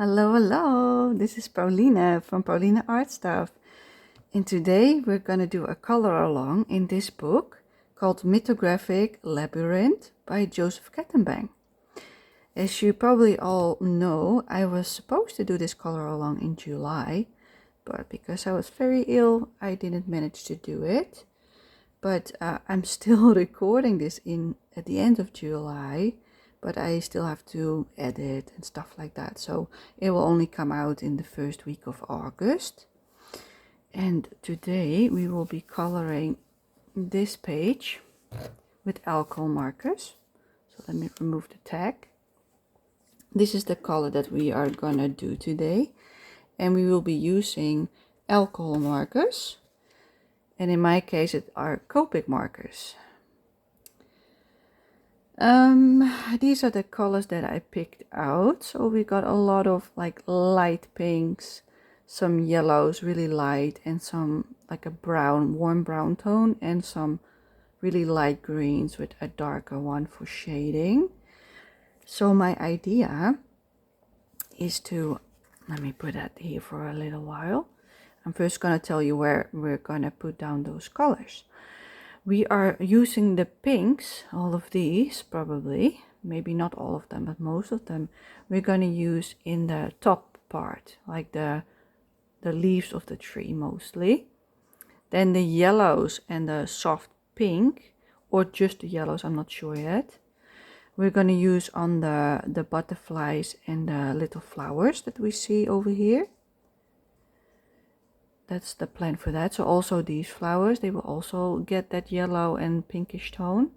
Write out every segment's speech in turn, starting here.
Hello, hello. This is Pauline from Pauline Art Stuff. And today we're going to do a color along in this book called Mythographic Labyrinth by Joseph Kettenbang. As you probably all know, I was supposed to do this color along in July, but because I was very ill, I didn't manage to do it. But I'm still recording this at the end of July, but I still have to edit and stuff like that. So it will only come out in the first week of August. And today we will be coloring this page with alcohol markers. So let me remove the tag. This is the color that we are gonna do today. And we will be using alcohol markers. And in my case, it are Copic markers. These are the colors that I picked out. So we got a lot of like light pinks, some yellows, really light, and some like a brown, warm brown tone, and some really light greens with a darker one for shading. So my idea is to, let me put that here for a little while. I'm first going to tell you where we're going to put down those colors. We are using the pinks, all of these probably, maybe not all of them, but most of them, we're going to use in the top part, like the leaves of the tree mostly. Then the yellows and the soft pink, or just the yellows, I'm not sure yet. We're going to use on the butterflies and the little flowers that we see over here. That's the plan for that. So also these flowers, they will also get that yellow and pinkish tone.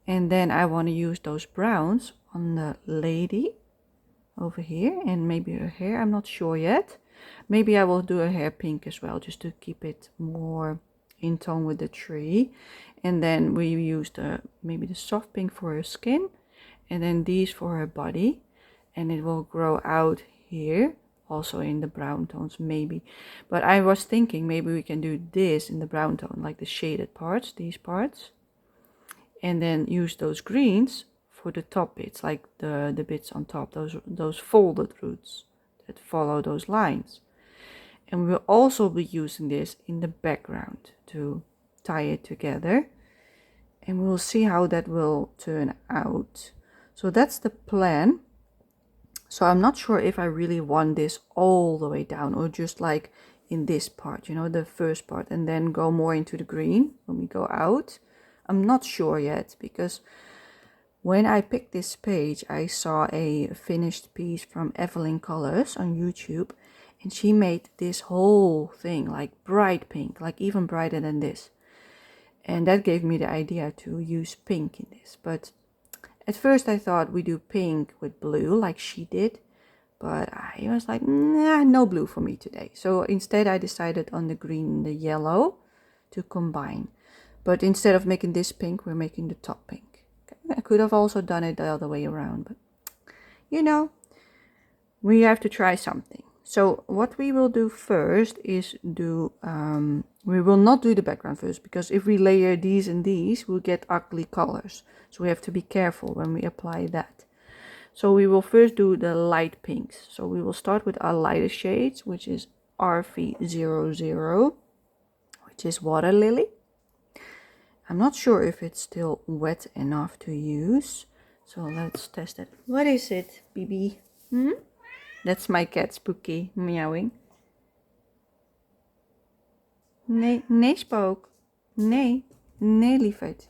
And then I want to use those browns on the lady over here and maybe her hair. I'm not sure yet. Maybe I will do her hair pink as well, just to keep it more in tone with the tree. And then we use maybe the soft pink for her skin, and then these for her body. And it will grow out here. Also in the brown tones maybe, but I was thinking maybe we can do this in the brown tone, like the shaded parts, these parts, and then use those greens for the top bits, like the bits on top, those folded roots that follow those lines. And we will also be using this in the background to tie it together, and we will see how that will turn out. So that's the plan. So I'm not sure if I really want this all the way down, or just like in this part, you know, the first part, and then go more into the green when we go out. I'm not sure yet, because when I picked this page, I saw a finished piece from Evelyn Colors on YouTube, and she made this whole thing like bright pink, like even brighter than this. And that gave me the idea to use pink in this. But at first I thought we do pink with blue like she did, but I was like, nah, no blue for me today. So instead I decided on the green and the yellow to combine. But instead of making this pink, we're making the top pink. Okay. I could have also done it the other way around, but you know, we have to try something. So what we will do first is we will not do the background first, because if we layer these and these, we'll get ugly colors. So we have to be careful when we apply that. So we will first do the light pinks. So we will start with our lighter shades, which is RV00, which is Water Lily. I'm not sure if it's still wet enough to use. So let's test it. What is it, BB? That's my cat Spooky meowing. Nee, nee spook. Nee, nee lieverd.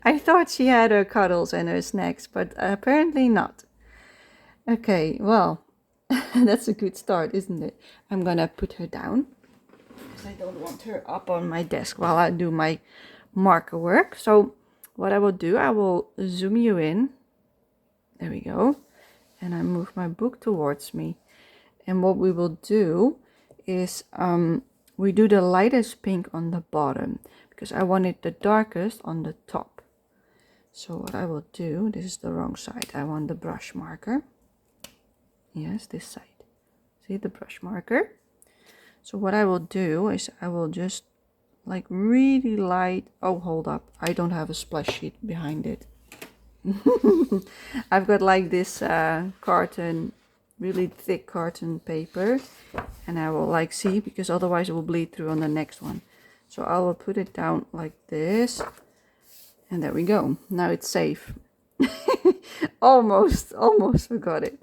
I thought she had her cuddles and her snacks, but apparently not. Okay, well, that's a good start, isn't it? I'm gonna put her down, because I don't want her up on my desk while I do my marker work. So what I will do, I will zoom you in. There we go. And I move my book towards me. And what we will do is we do the lightest pink on the bottom, because I want it the darkest on the top. So what I will do, this is the wrong side. I want the brush marker. Yes, this side. See the brush marker? So what I will do is I will just like really light. Oh, hold up. I don't have a splash sheet behind it. I've got like this carton really thick carton paper, and I will like see, because otherwise it will bleed through on the next one. So I will put it down like this, and there we go. Now it's safe. almost forgot it.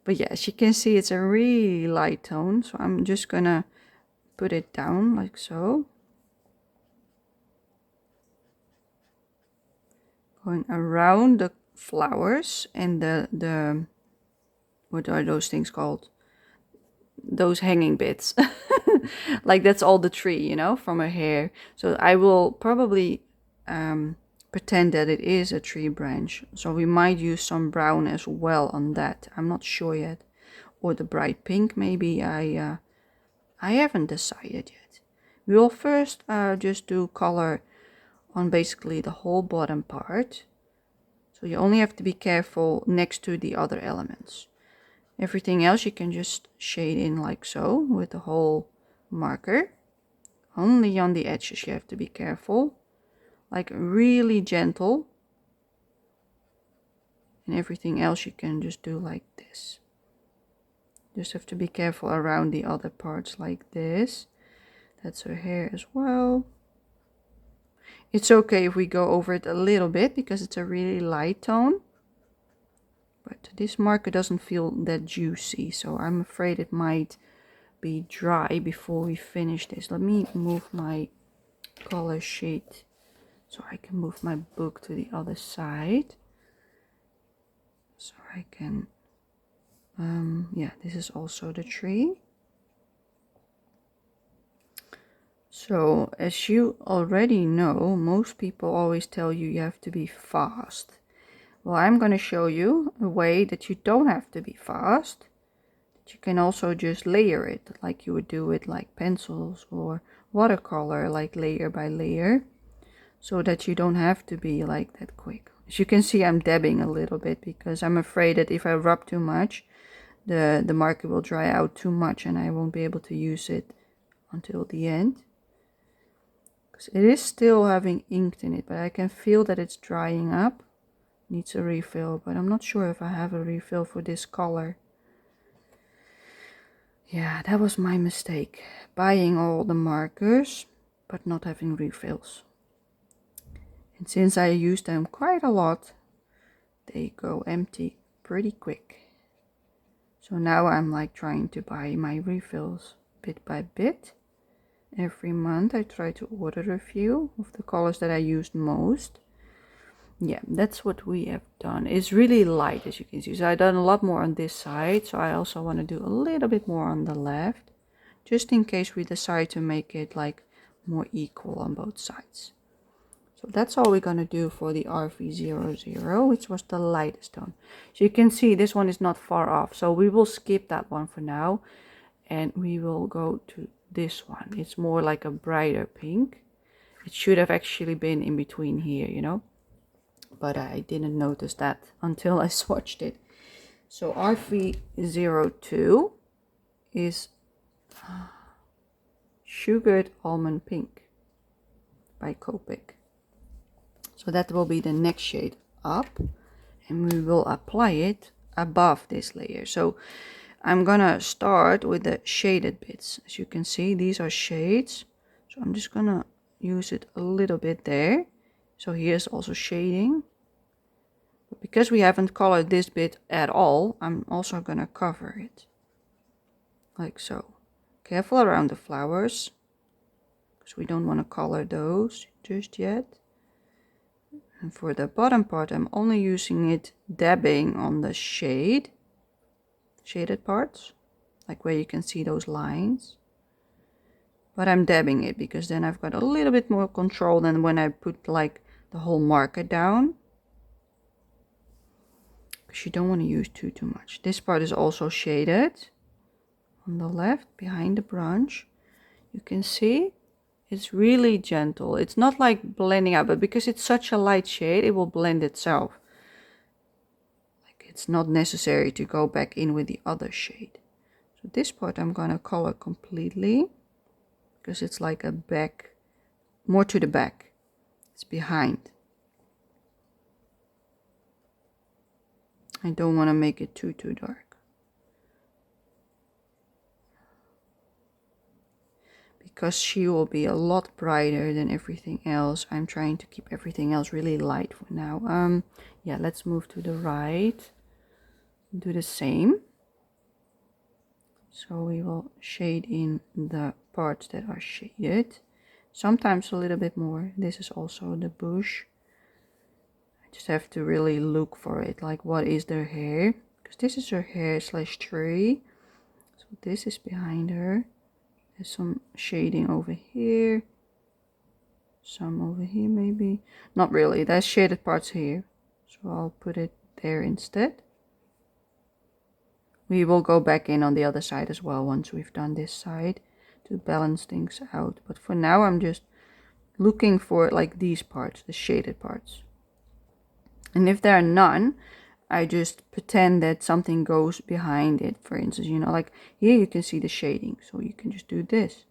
But yeah, as you can see, it's a really light tone, so I'm just gonna put it down like so. Going around the flowers and the what are those things called? Those hanging bits. Like that's all the tree, you know, from her hair. So I will probably pretend that it is a tree branch. So we might use some brown as well on that. I'm not sure yet. Or the bright pink maybe. I haven't decided yet. We will first just do color on basically the whole bottom part. So you only have to be careful next to the other elements. Everything else you can just shade in like so with the whole marker. Only on the edges you have to be careful. Like really gentle. And everything else you can just do like this. Just have to be careful around the other parts like this. That's her hair as well. It's okay if we go over it a little bit because it's a really light tone. But this marker doesn't feel that juicy, so I'm afraid it might be dry before we finish this. Let me move my color sheet so I can move my book to the other side. So I can, yeah, this is also the tree. So as you already know, most people always tell you you have to be fast. Well, I'm going to show you a way that you don't have to be fast. That you can also just layer it like you would do with like pencils or watercolor, like layer by layer, so that you don't have to be like that quick. As you can see, I'm dabbing a little bit because I'm afraid that if I rub too much, the marker will dry out too much and I won't be able to use it until the end. Because it is still having ink in it, but I can feel that it's drying up. Needs a refill, but I'm not sure if I have a refill for this color. Yeah, that was my mistake. Buying all the markers, but not having refills. And since I use them quite a lot, they go empty pretty quick. So now I'm like trying to buy my refills bit by bit. Every month I try to order a few of the colors that I used most. Yeah, that's what we have done. It's really light, as you can see. So I've done a lot more on this side. So I also want to do a little bit more on the left, just in case we decide to make it like more equal on both sides. So that's all we're going to do for the RV00, which was the lightest tone. So you can see this one is not far off. So we will skip that one for now. And we will go to this one. It's more like a brighter pink. It should have actually been in between here, you know. But I didn't notice that until I swatched it. So RV02 is Sugared Almond Pink by Copic. So that will be the next shade up, and we will apply it above this layer. So I'm gonna start with the shaded bits. As you can see, these are shades. So I'm just gonna use it a little bit there. So here's also shading. But because we haven't colored this bit at all, I'm also gonna cover it. Like so. Careful around the flowers, because we don't want to color those just yet. And for the bottom part, I'm only using it dabbing on the shaded parts, like where you can see those lines. But I'm dabbing it because then I've got a little bit more control than when I put like the whole marker down. Because you don't want to use too much. This part is also shaded on the left behind the branch. You can see it's really gentle. It's not like blending out, but because it's such a light shade, it will blend itself. Like it's not necessary to go back in with the other shade. So this part I'm gonna color completely because it's like a back, more to the back. It's behind. I don't want to make it too dark. because she will be a lot brighter than everything else. I'm trying to keep everything else really light for now. Yeah, let's move to the right. Do the same. So we will shade in the parts that are shaded. Sometimes a little bit more. This is also the bush. I just have to really look for it. Like, what is their hair? Because this is her hair / tree. So this is behind her. There's some shading over here. Some over here maybe. Not really. There's shaded parts here. So I'll put it there instead. We will go back in on the other side as well once we've done this side to balance things out. But for now I'm just looking for like these parts, the shaded parts. And if there are none, I just pretend that something goes behind it. For instance, you know, like here you can see the shading. So you can just do this.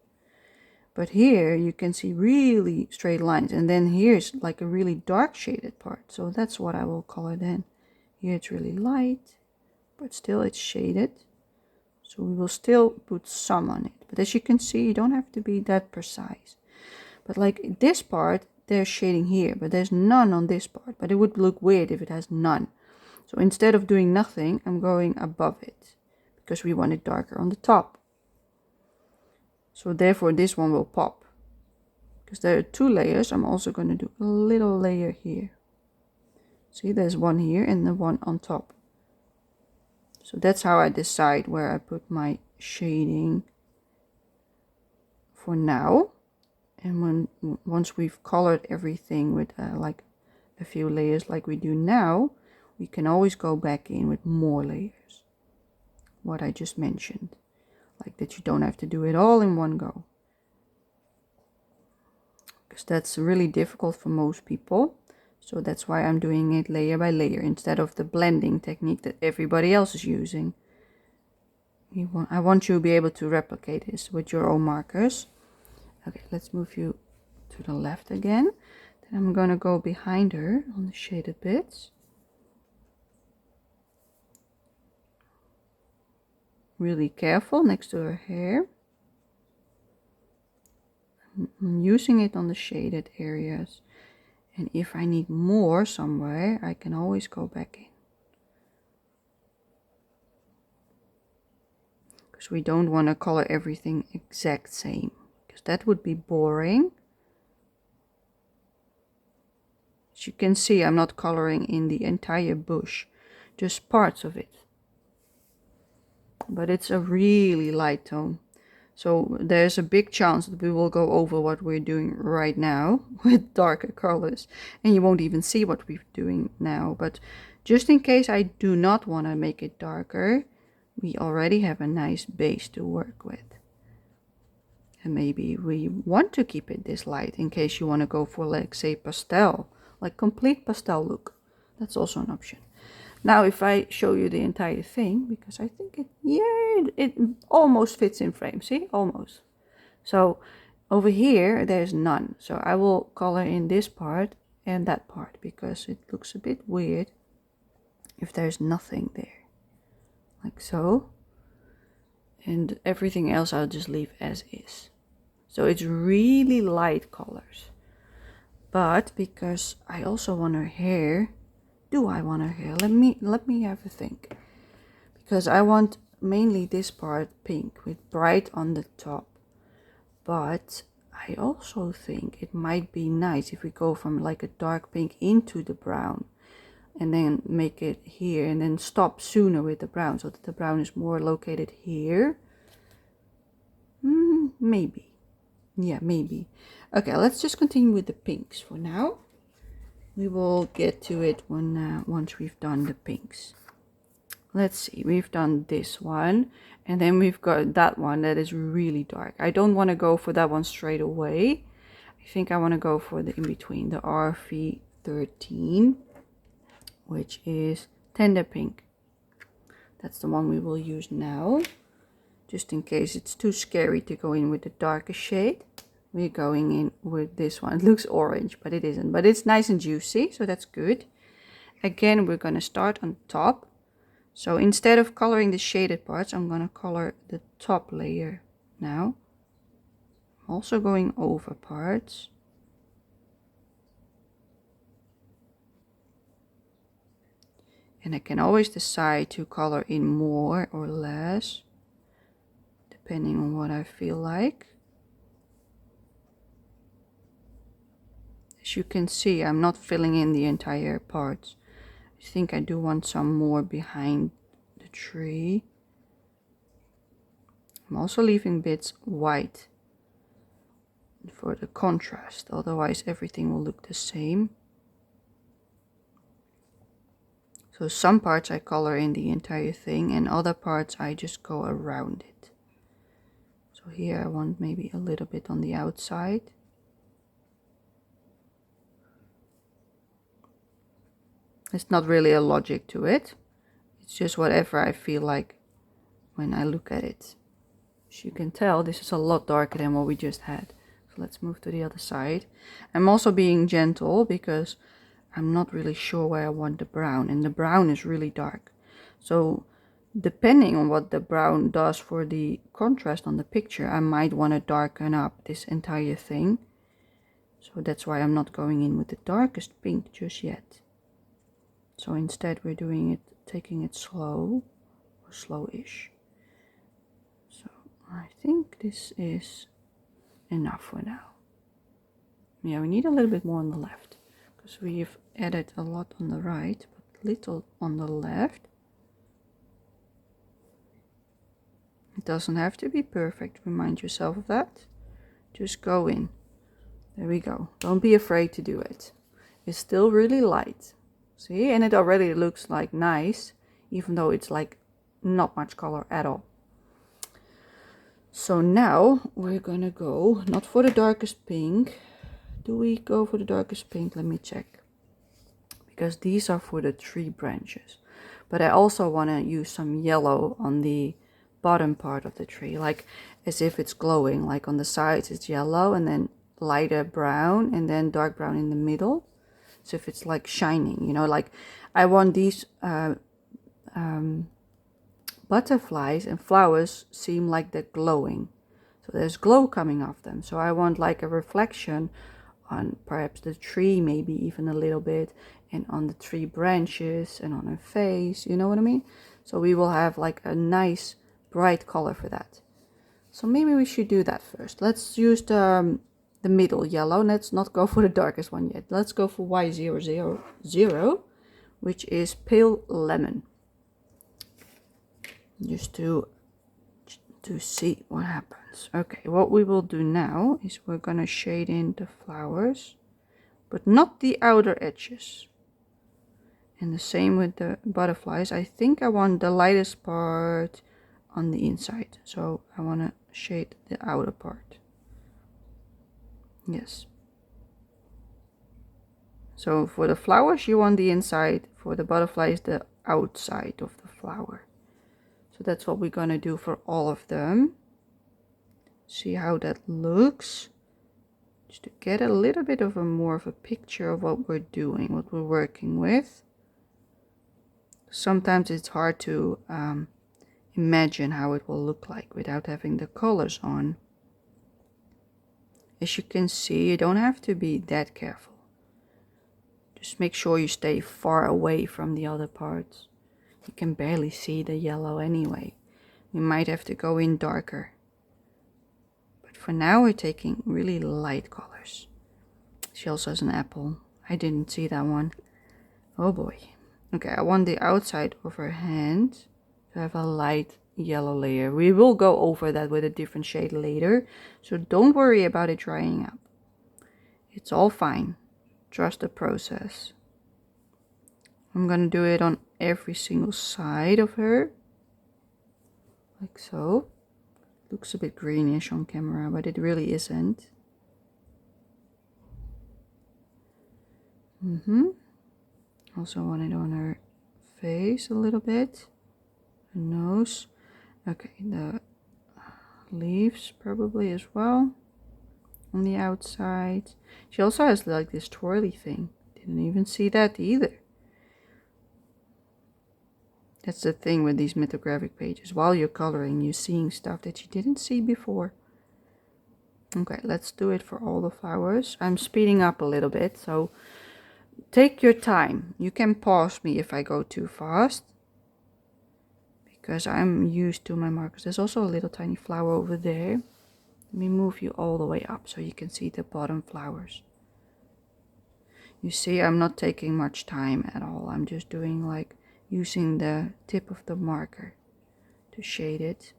But here you can see really straight lines. And then here's like a really dark shaded part. So that's what I will color then. Here it's really light, but still it's shaded. So we will still put some on it. But as you can see, you don't have to be that precise. But like this part, there's shading here, but there's none on this part. But it would look weird if it has none. So instead of doing nothing, I'm going above it because we want it darker on the top. So therefore this one will pop. Because there are 2 layers, I'm also going to do a little layer here. See, there's one here and the one on top. So that's how I decide where I put my shading for now. And once we've colored everything with like a few layers like we do now, we can always go back in with more layers. What I just mentioned. Like that you don't have to do it all in one go. Because that's really difficult for most people. So that's why I'm doing it layer by layer instead of the blending technique that everybody else is using. I want you to be able to replicate this with your own markers. Okay, let's move you to the left again. Then I'm going to go behind her on the shaded bits. Really careful next to her hair. I'm using it on the shaded areas. And if I need more somewhere, I can always go back in. Because we don't want to color everything exact same. Because that would be boring. As you can see, I'm not coloring in the entire bush. Just parts of it. But it's a really light tone. So there's a big chance that we will go over what we're doing right now with darker colors. And you won't even see what we're doing now. But just in case I do not want to make it darker, we already have a nice base to work with. And maybe we want to keep it this light in case you want to go for, like, say, pastel. Like complete pastel look. That's also an option. Now if I show you the entire thing, because I think it almost fits in frame, see, almost. So over here there's none, so I will color in this part and that part because it looks a bit weird if there's nothing there, like so. And everything else I'll just leave as is. So it's really light colors, but because I also want her hair. Do I want her hair? Let me have a think. Because I want mainly this part pink with bright on the top. But I also think it might be nice if we go from like a dark pink into the brown. And then make it here and then stop sooner with the brown. So that the brown is more located here. Maybe. Yeah, maybe. Okay, let's just continue with the pinks for now. We will get to it when once we've done the pinks. Let's see, we've done this one, and then we've got that one that is really dark. I don't want to go for that one straight away. I think I want to go for the in-between, the RV13, which is tender pink. That's the one we will use now, just in case it's too scary to go in with the darker shade. We're going in with this one. It looks orange, but it isn't. But it's nice and juicy, so that's good. Again, we're going to start on top. So instead of coloring the shaded parts, I'm going to color the top layer now. Also going over parts. And I can always decide to color in more or less, depending on what I feel like. As you can see, I'm not filling in the entire parts. I think I do want some more behind the tree. I'm also leaving bits white for the contrast, otherwise everything will look the same. So some parts I color in the entire thing and other parts I just go around it. So here I want maybe a little bit on the outside. It's not really a logic to it. It's just whatever I feel like when I look at it. As you can tell, this is a lot darker than what we just had. So let's move to the other side. I'm also being gentle because I'm not really sure where I want the brown, and the brown is really dark. So depending on what the brown does for the contrast on the picture, I might want to darken up this entire thing. So that's why I'm not going in with the darkest pink just yet. So instead we're doing it, taking it slow, or slow-ish. So I think this is enough for now. Yeah, we need a little bit more on the left, because we've added a lot on the right, but little on the left. It doesn't have to be perfect, remind yourself of that. Just go in. There we go. Don't be afraid to do it. It's still really light. See, and it already looks like nice, even though it's like not much color at all. So now we're gonna go, not for the darkest pink. Do we go for the darkest pink? Let me check. Because these are for the tree branches. But I also want to use some yellow on the bottom part of the tree, like as if it's glowing, like on the sides it's yellow and then lighter brown and then dark brown in the middle. So if it's like shining, you know, like I want these butterflies and flowers seem like they're glowing. So there's glow coming off them. So I want like a reflection on perhaps the tree, maybe even a little bit, and on the tree branches and on her face, you know what I mean? So we will have like a nice bright color for that. So maybe we should do that first. Let's use the middle yellow. Let's not go for the darkest one yet. Let's go for Y000, which is pale lemon. Just to see what happens. Okay, what we will do now is we're gonna shade in the flowers, but not the outer edges. And the same with the butterflies. I think I want the lightest part on the inside, so I want to shade the outer part. Yes. So for the flowers you want the inside, for the butterflies the outside of the flower. So that's what we're gonna do for all of them. See how that looks, just to get a little bit of a more of a picture of what we're doing, what we're working with. Sometimes it's hard to imagine how it will look like without having the colors on. As you can see, you don't have to be that careful. Just make sure you stay far away from the other parts. You can barely see the yellow anyway. We might have to go in darker. But for now we're taking really light colors. She also has an apple. I didn't see that one. Oh boy. Okay, I want the outside of her hand to have a light yellow layer. We will go over that with a different shade later, so don't worry about it drying up. It's all fine. Trust the process. I'm gonna do it on every single side of her, like so. Looks a bit greenish on camera, but it really isn't. Also want it on her face a little bit, her nose. Okay, the leaves probably as well on the outside. She also has like this twirly thing. Didn't even see that either. That's the thing with these mythographic pages. While you're coloring, you're seeing stuff that you didn't see before. Okay, let's do it for all the flowers. I'm speeding up a little bit, so take your time. You can pause me if I go too fast, because I'm used to my markers. There's also a little tiny flower over there. Let me move you all the way up so you can see the bottom flowers. You see, I'm not taking much time at all. I'm just doing like using the tip of the marker to shade it.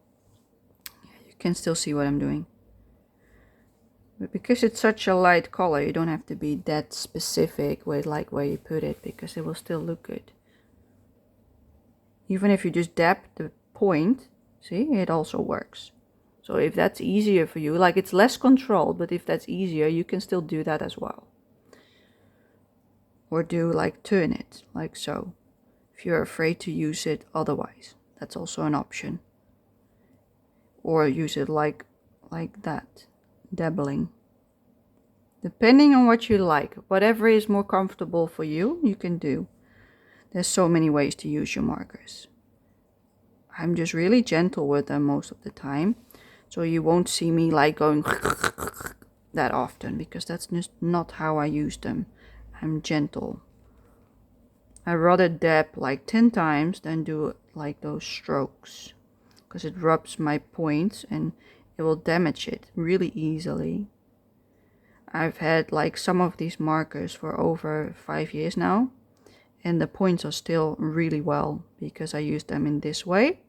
Yeah, you can still see what I'm doing. But because it's such a light color, you don't have to be that specific with like where you put it, because it will still look good. Even if you just dab the point, see, it also works. So if that's easier for you, like it's less controlled, but if that's easier, you can still do that as well. Or do like turn it, like so. If you're afraid to use it otherwise, that's also an option. Or use it like that, dabbling. Depending on what you like, whatever is more comfortable for you, you can do. There's so many ways to use your markers. I'm just really gentle with them most of the time, so you won't see me like going that often, because that's just not how I use them. I'm gentle. I rather dab like 10 times than do like those strokes, because it rubs my points and it will damage it really easily. I've had like some of these markers for over 5 years now, and the points are still really well because I use them in this way.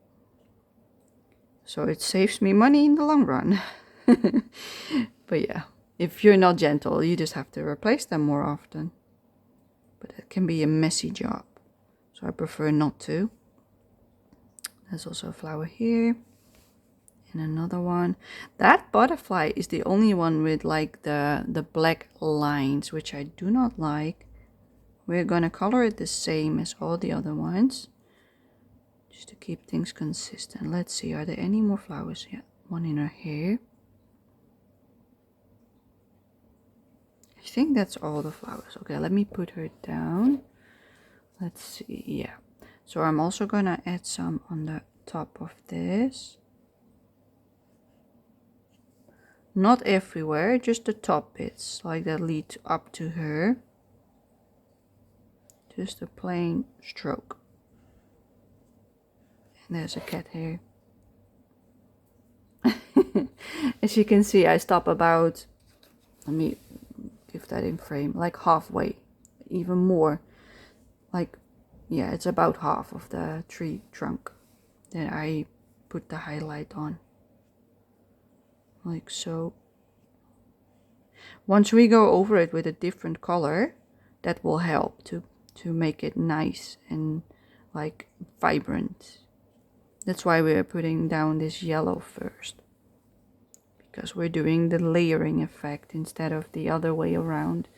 So it saves me money in the long run. But yeah, if you're not gentle, you just have to replace them more often. But it can be a messy job, so I prefer not to. There's also a flower here. And another one. That butterfly is the only one with like the black lines, which I do not like. We're gonna color it the same as all the other ones, just to keep things consistent. Let's see, are there any more flowers? Yeah, one in her hair. I think that's all the flowers. Okay, let me put her down. Let's see, yeah. So I'm also gonna add some on the top of this. Not everywhere, just the top bits, like that lead up to her. Just a plain stroke. And there's a cat hair. As you can see, I stop about, let me give that in frame, like halfway, even more. Like, yeah, it's about half of the tree trunk. Then I put the highlight on. Like so. Once we go over it with a different color, that will help to make it nice and like vibrant. That's why we're putting down this yellow first, because we're doing the layering effect instead of the other way around.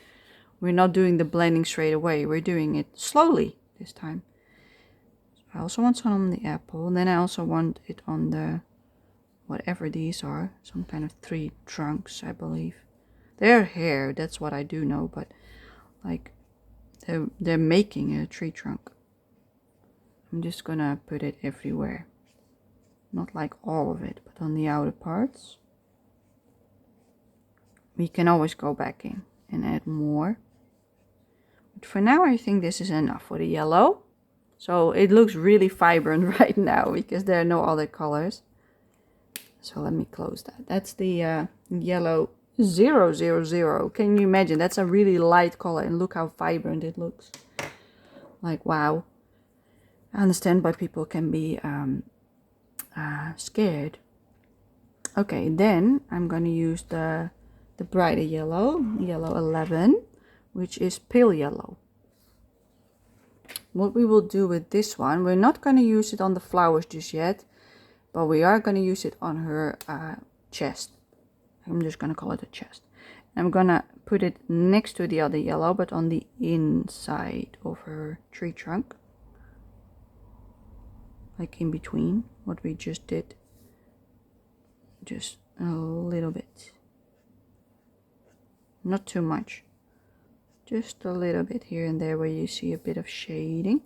We're not doing the blending straight away, we're doing it slowly this time. So I also want some on the apple, and then I also want it on the, whatever these are, some kind of tree trunks, I believe. They're hair, that's what I do know, but like they're making a tree trunk. I'm just gonna put it everywhere. Not like all of it, but on the outer parts. We can always go back in and add more. But for now, I think this is enough for the yellow. So it looks really vibrant right now because there are no other colors. So let me close that. That's the yellow 000. Can you imagine? That's a really light color, and look how vibrant it looks. Like, wow. I understand why people can be scared. Okay, then I'm going to use the brighter yellow 11, which is pale yellow. What we will do with this one, we're not going to use it on the flowers just yet, but we are going to use it on her chest. I'm just going to call it a chest. I'm going to put it next to the other yellow, but on the inside of her tree trunk. Like in between what we just did. Just a little bit. Not too much. Just a little bit here and there where you see a bit of shading.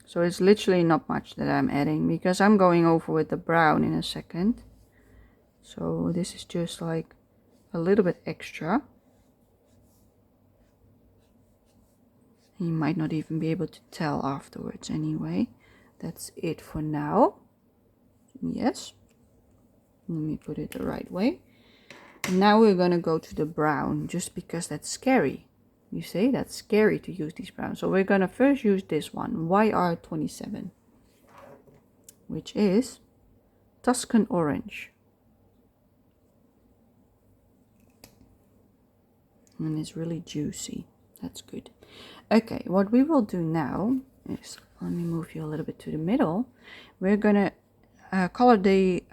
So it's literally not much that I'm adding, because I'm going over with the brown in a second. So this is just like a little bit extra. You might not even be able to tell afterwards anyway. That's it for now. Yes. Let me put it the right way. Now we're gonna go to the brown, just because that's scary. You say that's scary to use these browns. So we're gonna first use this one, YR27, which is Tuscan Orange. And it's really juicy. That's good. Okay, what we will do now is, let me move you a little bit to the middle. We're gonna color the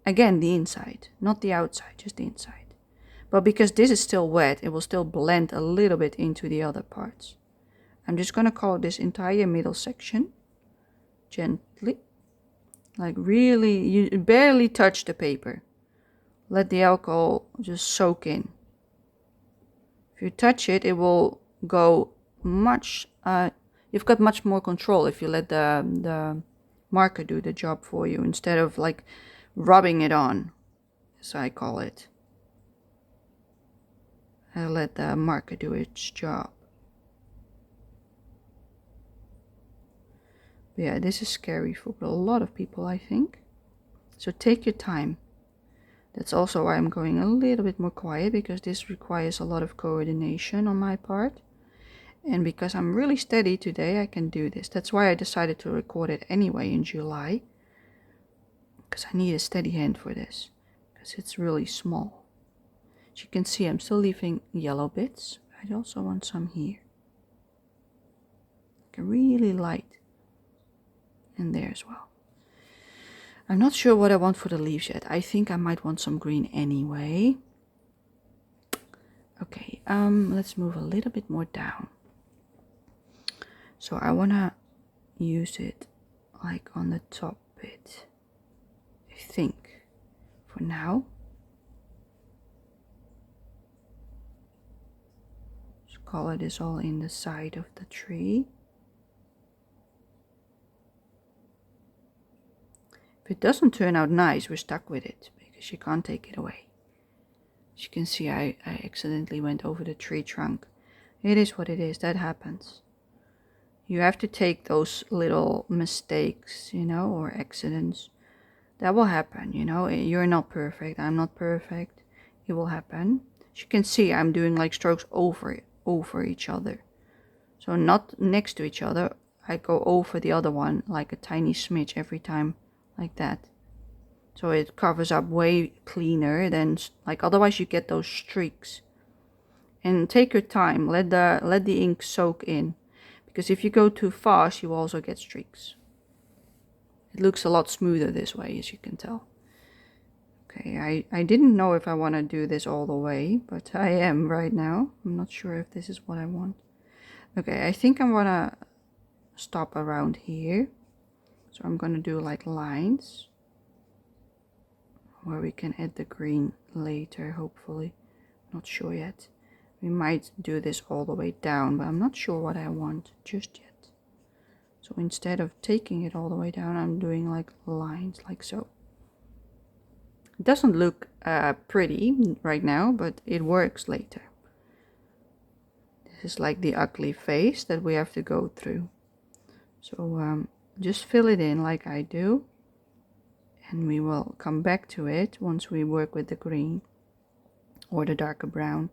again the inside, not the outside, just the inside. But because this is still wet, it will still blend a little bit into the other parts. I'm just gonna color this entire middle section gently, like really, you barely touch the paper. Let the alcohol just soak in. If you touch it, it will go much, you've got much more control if you let the marker do the job for you, instead of like rubbing it on, as I call it. I let the marker do its job. But yeah, this is scary for a lot of people, I think. So take your time. That's also why I'm going a little bit more quiet, because this requires a lot of coordination on my part. And because I'm really steady today, I can do this. That's why I decided to record it anyway in July. Because I need a steady hand for this. Because it's really small. As you can see, I'm still leaving yellow bits. I also want some here. Like a really light. And there as well. I'm not sure what I want for the leaves yet. I think I might want some green anyway. Okay, let's move a little bit more down. So I wanna use it like on the top bit, I think, for now. Just color this all in the side of the tree. If it doesn't turn out nice, we're stuck with it, because you can't take it away. As you can see, I accidentally went over the tree trunk. It is what it is, that happens. You have to take those little mistakes, you know, or accidents. That will happen, you know. You're not perfect, I'm not perfect. It will happen. As you can see, I'm doing like strokes over each other. So not next to each other. I go over the other one like a tiny smidge every time, like that. So it covers up way cleaner than, like, otherwise you get those streaks. And take your time, let the ink soak in, because if you go too fast, you also get streaks. It looks a lot smoother this way, as you can tell. Okay, I didn't know if I want to do this all the way, but I am right now. I'm not sure if this is what I want. Okay, I think I'm gonna stop around here. So I'm gonna do like lines where we can add the green later, hopefully. Not sure yet. We might do this all the way down, but I'm not sure what I want just yet. So instead of taking it all the way down, I'm doing like lines, like so. It doesn't look pretty right now, but it works later. This is like the ugly face that we have to go through. So just fill it in like I do. And we will come back to it once we work with the green or the darker brown.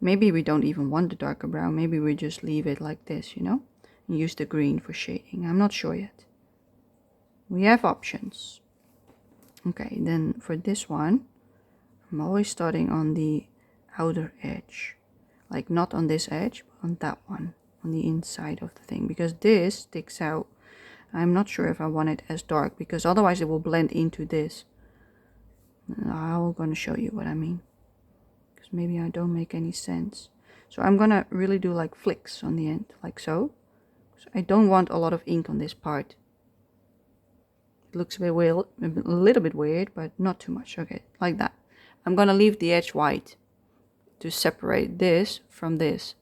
Maybe we don't even want the darker brown. Maybe we just leave it like this, you know, and use the green for shading. I'm not sure yet. We have options. Okay, then for this one, I'm always starting on the outer edge. Like not on this edge, but on that one, on the inside of the thing. Because this sticks out. I'm not sure if I want it as dark, because otherwise it will blend into this. I'm gonna show you what I mean. Because maybe I don't make any sense. So I'm gonna really do like flicks on the end, like so. So I don't want a lot of ink on this part. It looks a bit weird, a little bit weird, but not too much. Okay, like that. I'm gonna leave the edge white to separate this from this.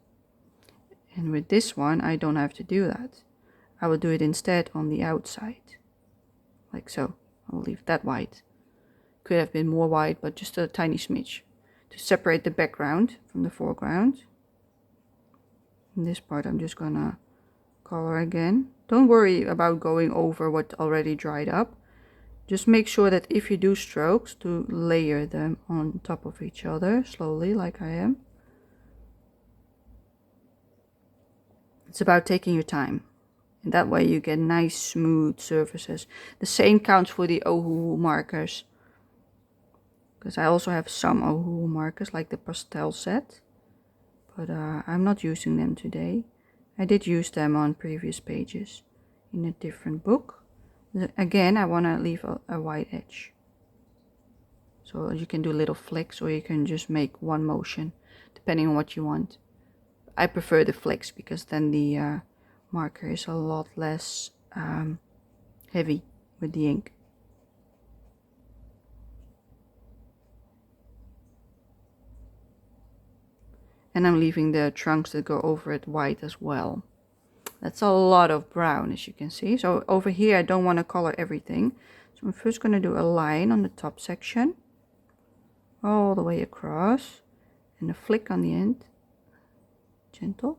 And with this one, I don't have to do that. I will do it instead on the outside, like so. I will leave that white. Could have been more white, but just a tiny smidge to separate the background from the foreground. In this part I'm just gonna color again. Don't worry about going over what already dried up. Just make sure that if you do strokes, to layer them on top of each other slowly, like I am. It's about taking your time. And that way you get nice smooth surfaces. The same counts for the Ohuhu markers. Because I also have some Ohuhu markers, like the pastel set. But I'm not using them today. I did use them on previous pages in a different book. Again, I want to leave a white edge. So you can do little flicks, or you can just make one motion, depending on what you want. I prefer the flicks because then the marker is a lot less heavy with the ink. And I'm leaving the trunks that go over it white as well. That's a lot of brown, as you can see. So over here I don't want to color everything. So I'm first going to do a line on the top section, all the way across, and a flick on the end. Gentle.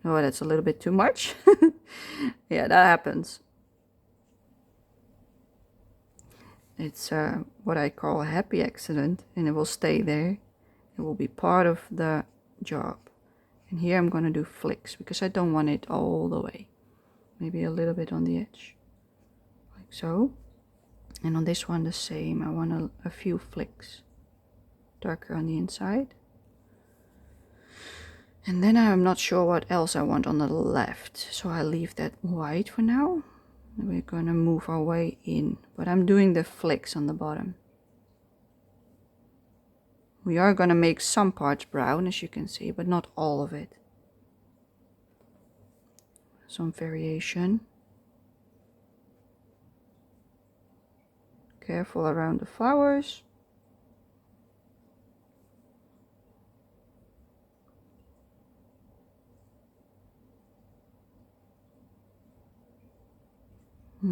Oh, that's a little bit too much. Yeah, that happens. It's what I call a happy accident, and it will stay there. It will be part of the job. And here I'm going to do flicks because I don't want it all the way. Maybe a little bit on the edge, like so. And on this one the same. I want a few flicks, darker on the inside. And then I'm not sure what else I want on the left, so I leave that white for now. We're gonna move our way in, but I'm doing the flicks on the bottom. We are gonna make some parts brown, as you can see, but not all of it. Some variation. Careful around the flowers.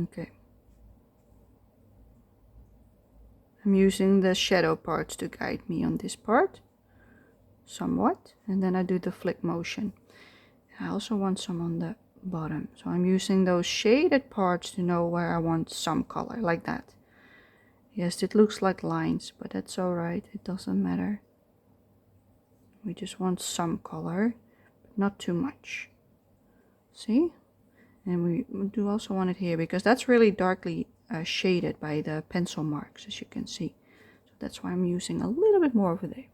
Okay. I'm using the shadow parts to guide me on this part, somewhat, and then I do the flick motion. I also want some on the bottom, so I'm using those shaded parts to know where I want some color, like that. Yes, it looks like lines, but that's alright, it doesn't matter. We just want some color, but not too much. See? And we do also want it here, because that's really darkly shaded by the pencil marks, as you can see. So that's why I'm using a little bit more over there.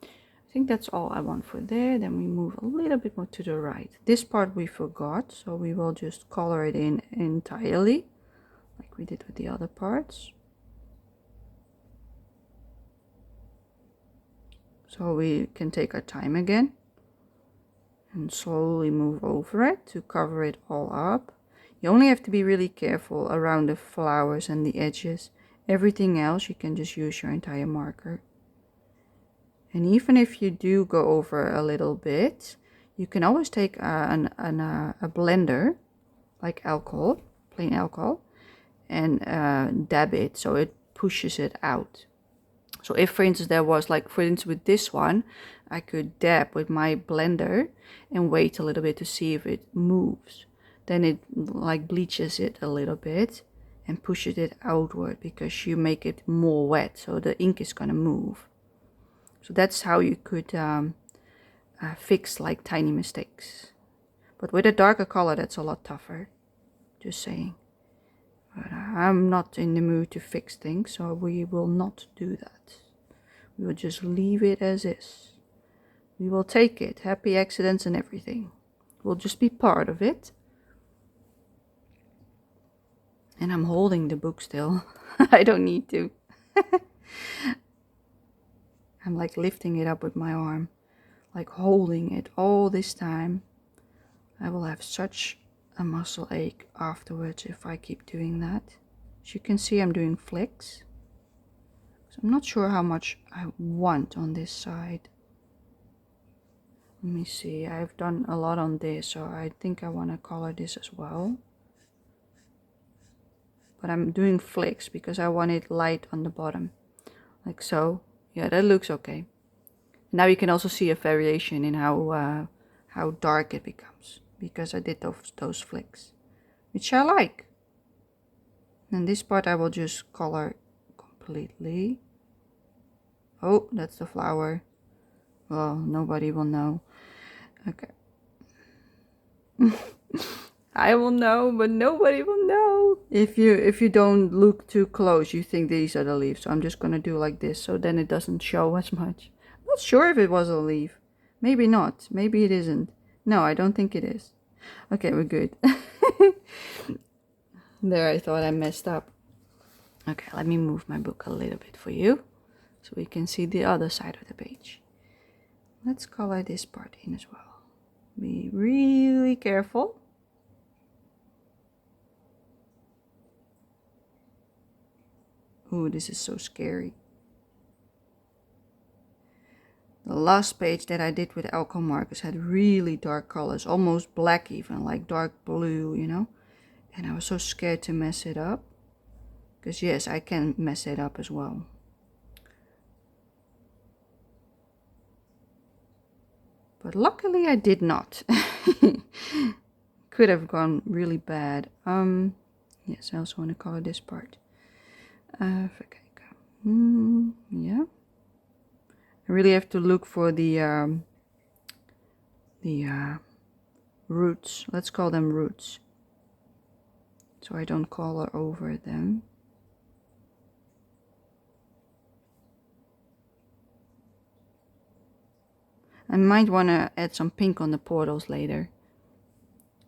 I think that's all I want for there. Then we move a little bit more to the right. This part we forgot, so we will just color it in entirely, like we did with the other parts. So we can take our time again and slowly move over it to cover it all up. You only have to be really careful around the flowers and the edges. Everything else you can just use your entire marker. And even if you do go over a little bit, you can always take a blender, like alcohol, plain alcohol, and dab it so it pushes it out. So if, for instance, there was, like, for instance, with this one, I could dab with my blender and wait a little bit to see if it moves. Then it, like, bleaches it a little bit and pushes it outward because you make it more wet, so the ink is going to move. So that's how you could fix, like, tiny mistakes. But with a darker color, that's a lot tougher. Just saying. But I'm not in the mood to fix things, so we will not do that. We will just leave it as is. We will take it, happy accidents and everything. We'll just be part of it. And I'm holding the book still. I don't need to. I'm like lifting it up with my arm, like holding it all this time. I will have such a muscle ache afterwards if I keep doing that. As you can see, I'm doing flicks. So I'm not sure how much I want on this side. Let me see, I've done a lot on this, so I think I want to color this as well. but I'm doing flicks because I want it light on the bottom, like so. Yeah, that looks okay. Now you can also see a variation in how dark it becomes because I did those flicks, which I like. And this part I will just color completely. Oh, that's the flower. Well, nobody will know. Okay. I will know, but nobody will know. If you don't look too close, you think these are the leaves. So I'm just gonna do like this, so then it doesn't show as much. I'm not sure if it was a leaf. Maybe not. Maybe it isn't. No, I don't think it is. Okay, we're good. There, I thought I messed up. Okay, let me move my book a little bit for you, so we can see the other side of the page. Let's color this part in as well. Be really careful. Ooh, this is so scary. The last page that I did with alcohol markers had really dark colors, almost black even, like dark blue, you know? And I was so scared to mess it up. Because yes, I can mess it up as well. But luckily I did not. Could have gone really bad. Yes, I also want to color this part. Yeah. I really have to look for the roots. Let's call them roots, so I don't color over them. I might want to add some pink on the portals later.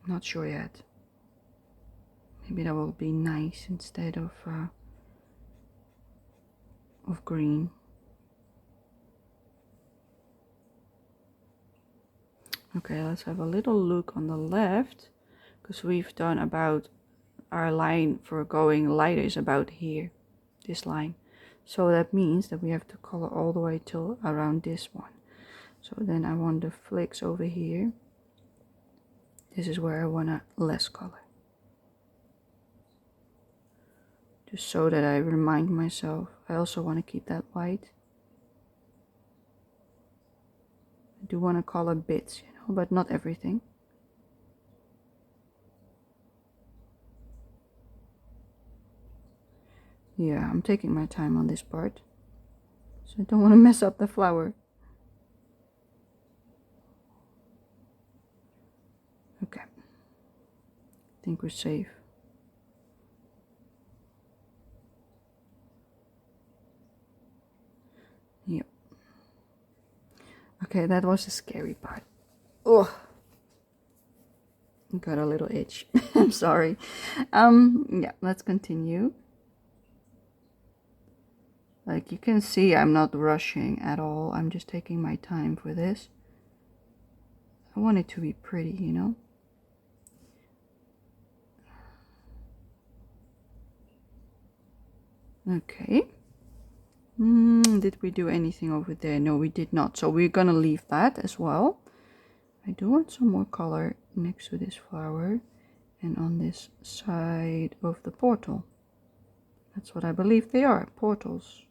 Not sure yet. Maybe that will be nice instead of green. Okay, let's have a little look on the left, because we've done about our line for going lighter is about here, this line. So that means that we have to color all the way till around this one. So then I want the flicks over here. This is where I want less color. Just so that I remind myself. I also want to keep that white. I do want to color bits, you know, but not everything. Yeah, I'm taking my time on this part, so I don't want to mess up the flower. Okay, I think we're safe. Yep. Okay, that was the scary part. Oh, got a little itch. I'm sorry. Yeah, let's continue. Like you can see, I'm not rushing at all. I'm just taking my time for this. I want it to be pretty, you know? Okay. Did we do anything over there? No, we did not. So we're gonna leave that as well. I do want some more color next to this flower and on this side of the portal. That's what I believe they are, portals.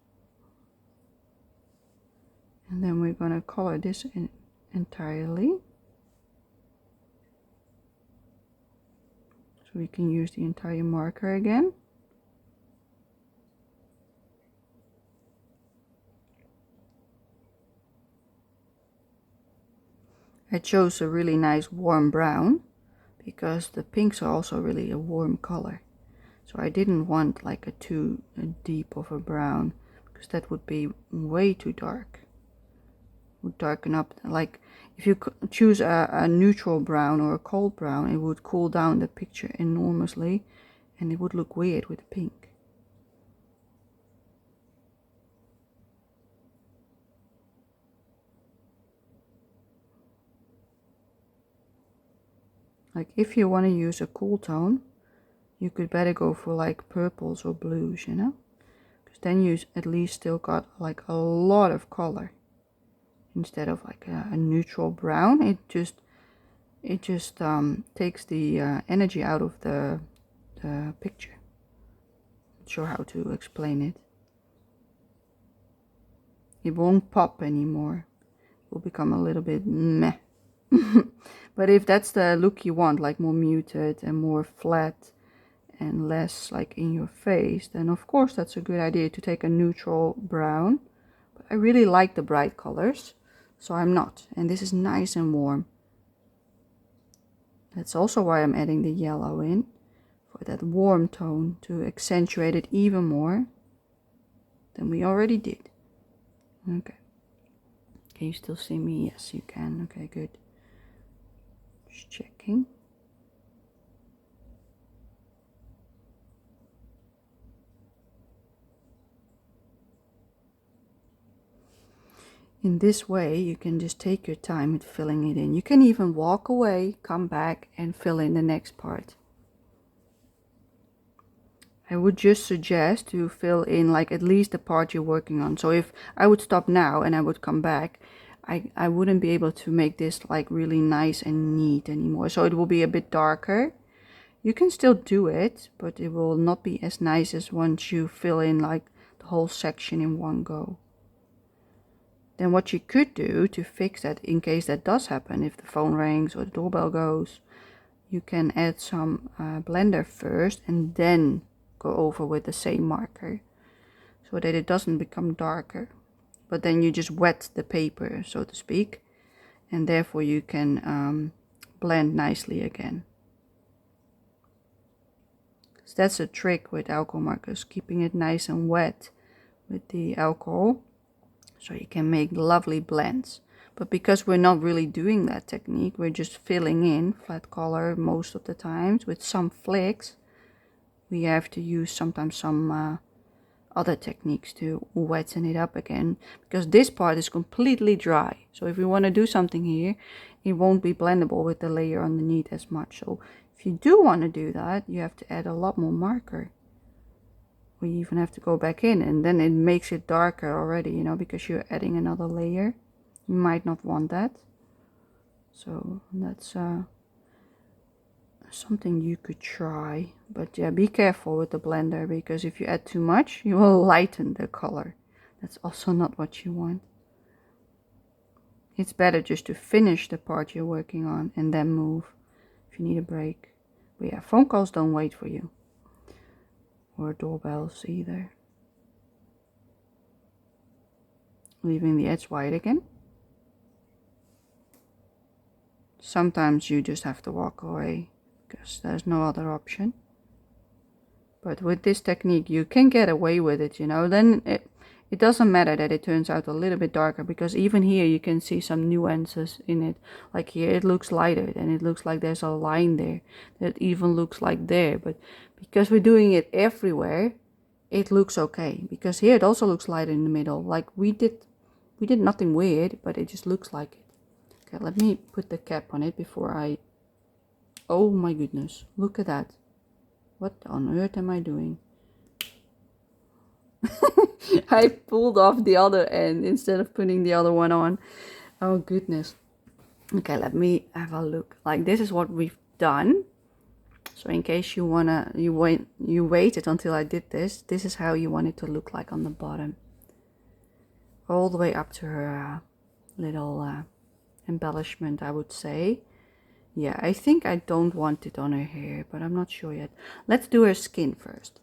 And then we're gonna color this in entirely. So we can use the entire marker again. I chose a really nice warm brown because the pinks are also really a warm color. So I didn't want like a too deep of a brown, because that would be way too dark. Would darken up, like if you choose a neutral brown or a cold brown, it would cool down the picture enormously and it would look weird with the pink. Like if you want to use a cool tone, you could better go for like purples or blues, you know, because then you at least still got like a lot of color instead of like a neutral brown. It just takes the energy out of the picture. Not sure how to explain it. It won't pop anymore. It will become a little bit meh. But if that's the look you want, like more muted and more flat and less like in your face, then of course that's a good idea to take a neutral brown. But I really like the bright colors, so I'm not. And this is nice and warm. That's also why I'm adding the yellow in, for that warm tone, to accentuate it even more than we already did. Okay. Can you still see me? Yes, you can. Okay, good. Just checking. In this way, you can just take your time with filling it in. You can even walk away, come back, and fill in the next part. I would just suggest to fill in like at least the part you're working on. So if I would stop now and I would come back, I wouldn't be able to make this like really nice and neat anymore. So it will be a bit darker. You can still do it, but it will not be as nice as once you fill in like the whole section in one go. Then what you could do to fix that, in case that does happen, if the phone rings or the doorbell goes, you can add some blender first and then go over with the same marker so that it doesn't become darker. But then you just wet the paper, so to speak, and therefore you can blend nicely again. So that's a trick with alcohol markers, keeping it nice and wet with the alcohol, so you can make lovely blends. But because we're not really doing that technique, we're just filling in flat color most of the times with some flicks, we have to use sometimes some other techniques to wetten it up again, because this part is completely dry. So if we want to do something here, it won't be blendable with the layer underneath as much. So if you do want to do that, you have to add a lot more marker. We even have to go back in, and then it makes it darker already, you know, because you're adding another layer. You might not want that. So that's something you could try. But yeah, be careful with the blender, because if you add too much, you will lighten the color. That's also not what you want. It's better just to finish the part you're working on and then move if you need a break. But yeah, phone calls don't wait for you. Or doorbells either. Leaving the edge white again. Sometimes you just have to walk away because there's no other option. But with this technique you can get away with it, you know. Then it doesn't matter that it turns out a little bit darker, because even here you can see some nuances in it. Like here it looks lighter, and it looks like there's a line there that even looks like there. But because we're doing it everywhere, it looks okay. Because here it also looks lighter in the middle. Like we did nothing weird, but it just looks like it. Okay, let me put the cap on it before I... Oh my goodness, look at that. What on earth am I doing? I pulled off the other end instead of putting the other one on. Oh goodness. Okay, let me have a look. Like, this is what we've done. So in case you wanna, you waited until I did this, this is how you want it to look like on the bottom. All the way up to her little embellishment, I would say. Yeah, I think I don't want it on her hair, but I'm not sure yet. Let's do her skin first.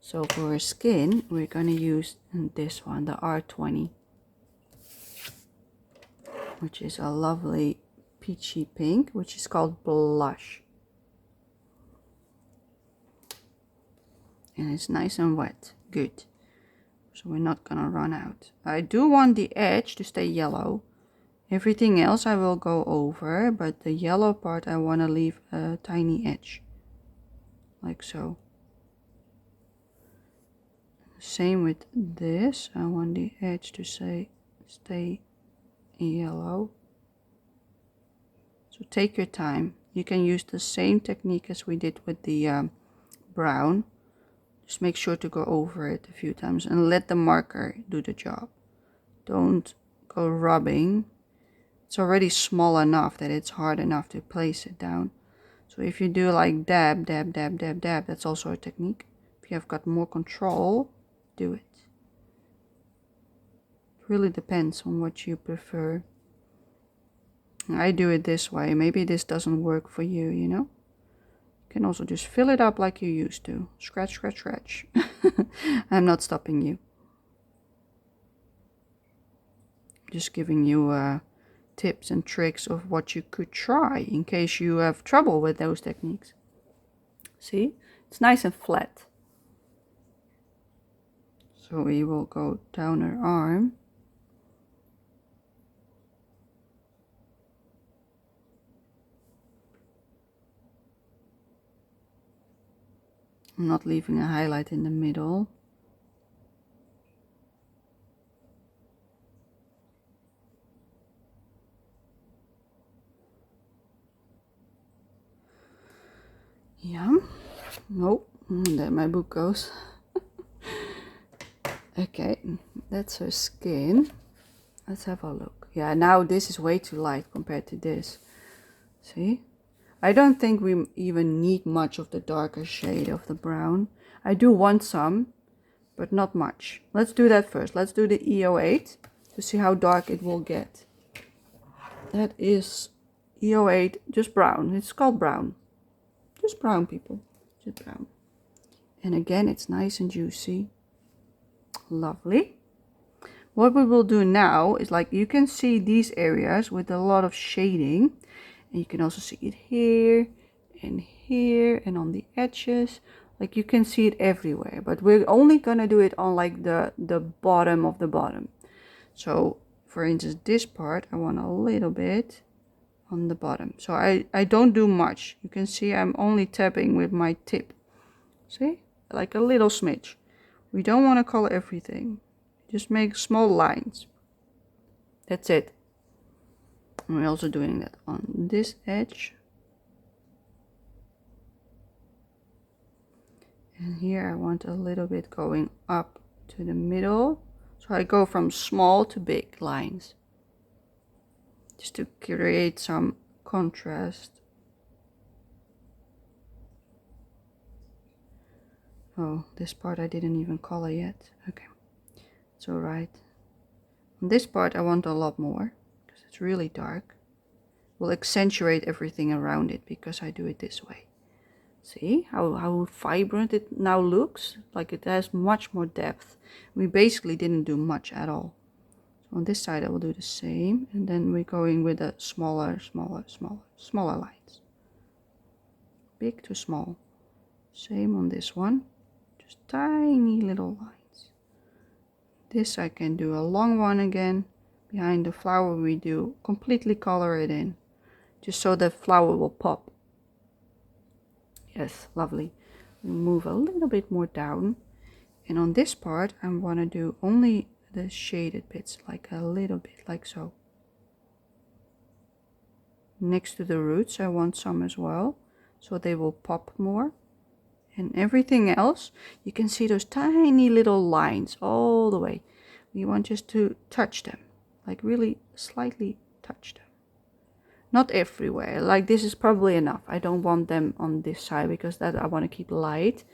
So for her skin, we're going to use this one, the R20, which is a lovely peachy pink, which is called Blush. And it's nice and wet. Good. So we're not going to run out. I do want the edge to stay yellow. Everything else I will go over, but the yellow part I want to leave a tiny edge. Like so. Same with this. I want the edge to stay yellow. So take your time. You can use the same technique as we did with the brown. Just make sure to go over it a few times and let the marker do the job. Don't go rubbing. It's already small enough that it's hard enough to place it down. So if you do like dab, dab, dab, dab, dab, that's also a technique. If you have got more control, do it. It really depends on what you prefer. I do it this way. Maybe this doesn't work for you, you know? You can also just fill it up like you used to. Scratch, scratch, scratch. I'm not stopping you. Just giving you tips and tricks of what you could try in case you have trouble with those techniques. See? It's nice and flat. So we will go down her arm. I'm not leaving a highlight in the middle. Yeah. Oh, there my book goes. Okay, that's her skin. Let's have a look. Yeah, now this is way too light compared to this. See? I don't think we even need much of the darker shade of the brown. I do want some, but not much. Let's do that first. Let's do the EO8 to see how dark it will get. That is EO8, just brown. It's called brown. Just brown, people. Just brown. And again, it's nice and juicy. Lovely. What we will do now is, like, you can see these areas with a lot of shading. And you can also see it here and on the edges. Like, you can see it everywhere. But we're only gonna do it on like the bottom of the bottom. So for instance, this part, I want a little bit on the bottom. So I don't do much. You can see I'm only tapping with my tip. See? Like a little smidge. We don't want to color everything. Just make small lines. That's it. And we're also doing that on this edge. And here I want a little bit going up to the middle. So I go from small to big lines. Just to create some contrast. Oh, this part I didn't even color yet. Okay, it's alright. On this part I want a lot more, because it's really dark. Will accentuate everything around it, because I do it this way. See how vibrant it now looks? Like it has much more depth. We basically didn't do much at all. So on this side I will do the same, and then we're going with a smaller lines. Big to small. Same on this one. Just tiny little lines. This I can do a long one again. Behind the flower we do completely color it in. Just so the flower will pop. Yes, lovely. We move a little bit more down. And on this part I want to do only the shaded bits, like a little bit, like so. Next to the roots I want some as well, so they will pop more. And everything else, you can see those tiny little lines all the way. We want just to touch them, like really slightly touch them. Not everywhere, like this is probably enough. I don't want them on this side, because that I want to keep light.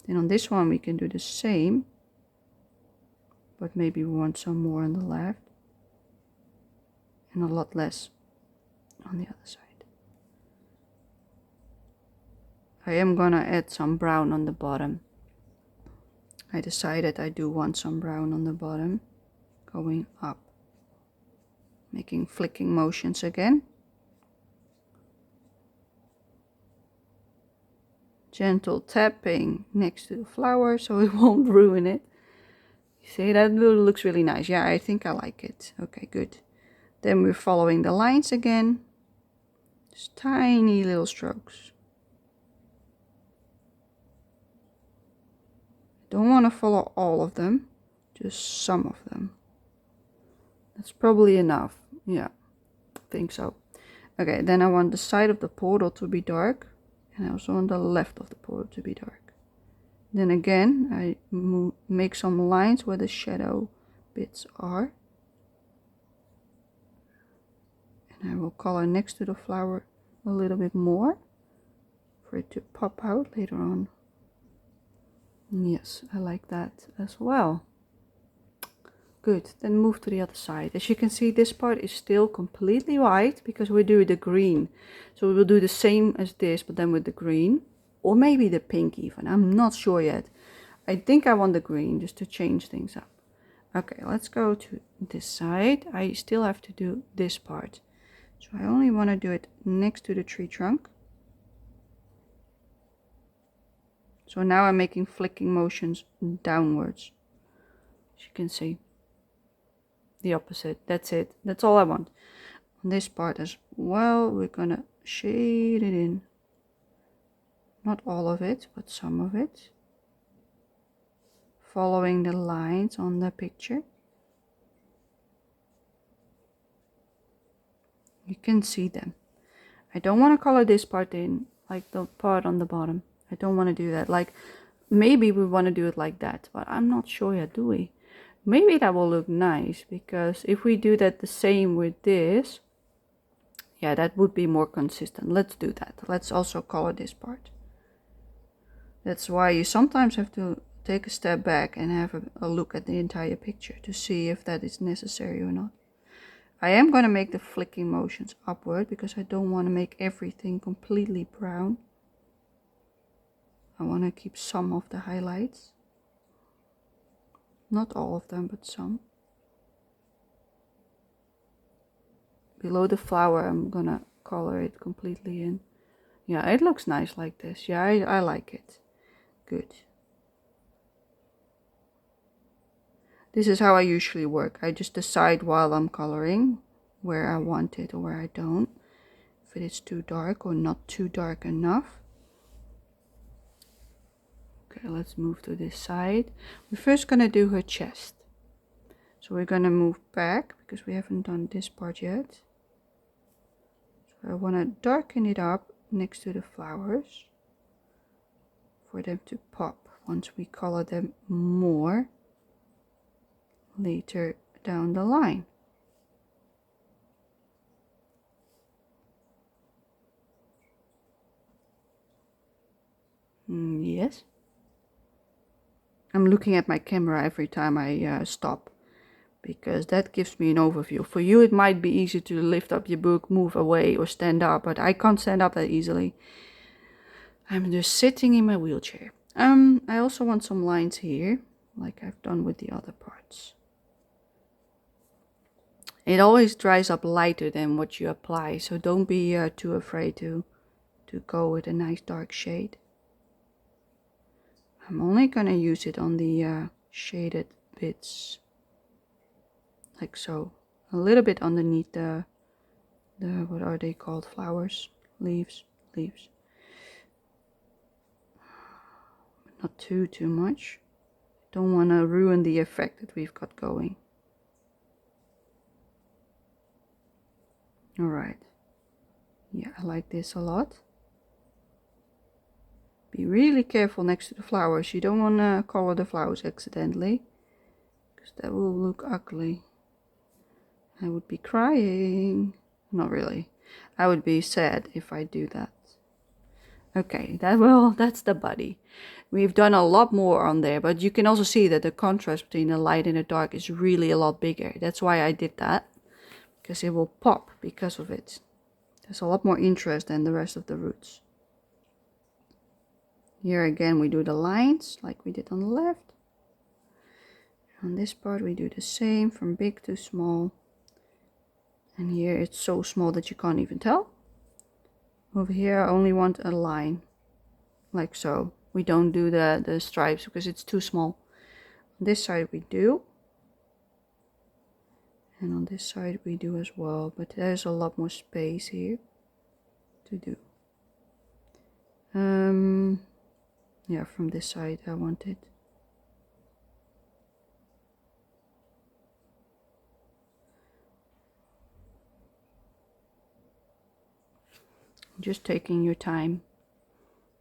And on this one we can do the same, but maybe we want some more on the left and a lot less on the other side. I am gonna add some brown on the bottom. I decided I do want some brown on the bottom, going up, making flicking motions again. Gentle tapping next to the flower so it won't ruin it. You see, that looks really nice. Yeah, I think I like it. Okay, good. Then we're following the lines again. Just tiny little strokes. Don't want to follow all of them, just some of them. That's probably enough. Yeah, I think so. Okay, then I want the side of the portal to be dark, and I also want the left of the portal to be dark. Then again, I make some lines where the shadow bits are. And I will color next to the flower a little bit more for it to pop out later on. Yes, I like that as well. Good, then move to the other side. As you can see, this part is still completely white because we do the green. So we will do the same as this, but then with the green. Or maybe the pink even, I'm not sure yet. I think I want the green just to change things up. Okay, let's go to this side. I still have to do this part. So I only want to do it next to the tree trunk. So now I'm making flicking motions downwards. As you can see. The opposite. That's it. That's all I want. On this part as well, we're gonna shade it in. Not all of it, but some of it. Following the lines on the picture. You can see them. I don't want to color this part in, like the part on the bottom. I don't want to do that. Like, maybe we want to do it like that, but I'm not sure yet, do we? Maybe that will look nice, because if we do that the same with this, yeah, that would be more consistent. Let's do that. Let's also color this part. That's why you sometimes have to take a step back and have a look at the entire picture to see if that is necessary or not. I am going to make the flicking motions upward because I don't want to make everything completely brown. I want to keep some of the highlights. Not all of them, but some. Below the flower, I'm going to color it completely in. Yeah, it looks nice like this. Yeah, I like it. Good. This is how I usually work. I just decide while I'm coloring where I want it or where I don't. If it is too dark or not too dark enough. Okay, let's move to this side. We're first going to do her chest. So we're going to move back because we haven't done this part yet. So I want to darken it up next to the flowers for them to pop once we color them more later down the line. Yes. I'm looking at my camera every time I stop, because that gives me an overview. For you it might be easy to lift up your book, move away or stand up, but I can't stand up that easily. I'm just sitting in my wheelchair. I also want some lines here, like I've done with the other parts. It always dries up lighter than what you apply, so don't be too afraid to go with a nice dark shade. I'm only gonna use it on the shaded bits, like so. A little bit underneath the what are they called? Flowers? Leaves? Leaves. Not too much. Don't want to ruin the effect that we've got going. Alright. Yeah, I like this a lot. Be really careful next to the flowers. You don't want to color the flowers accidentally, because that will look ugly. I would be crying. Not really. I would be sad if I do that. Okay, that's the body. We've done a lot more on there, but you can also see that the contrast between the light and the dark is really a lot bigger. That's why I did that, because it will pop because of it. There's a lot more interest than the rest of the roots. Here again we do the lines like we did on the left. On this part we do the same, from big to small. And here it's so small that you can't even tell. Over here I only want a line, like so. We don't do the stripes because it's too small. On this side we do. And on this side we do as well, but there's a lot more space here to do. Yeah, from this side I want it. Just taking your time.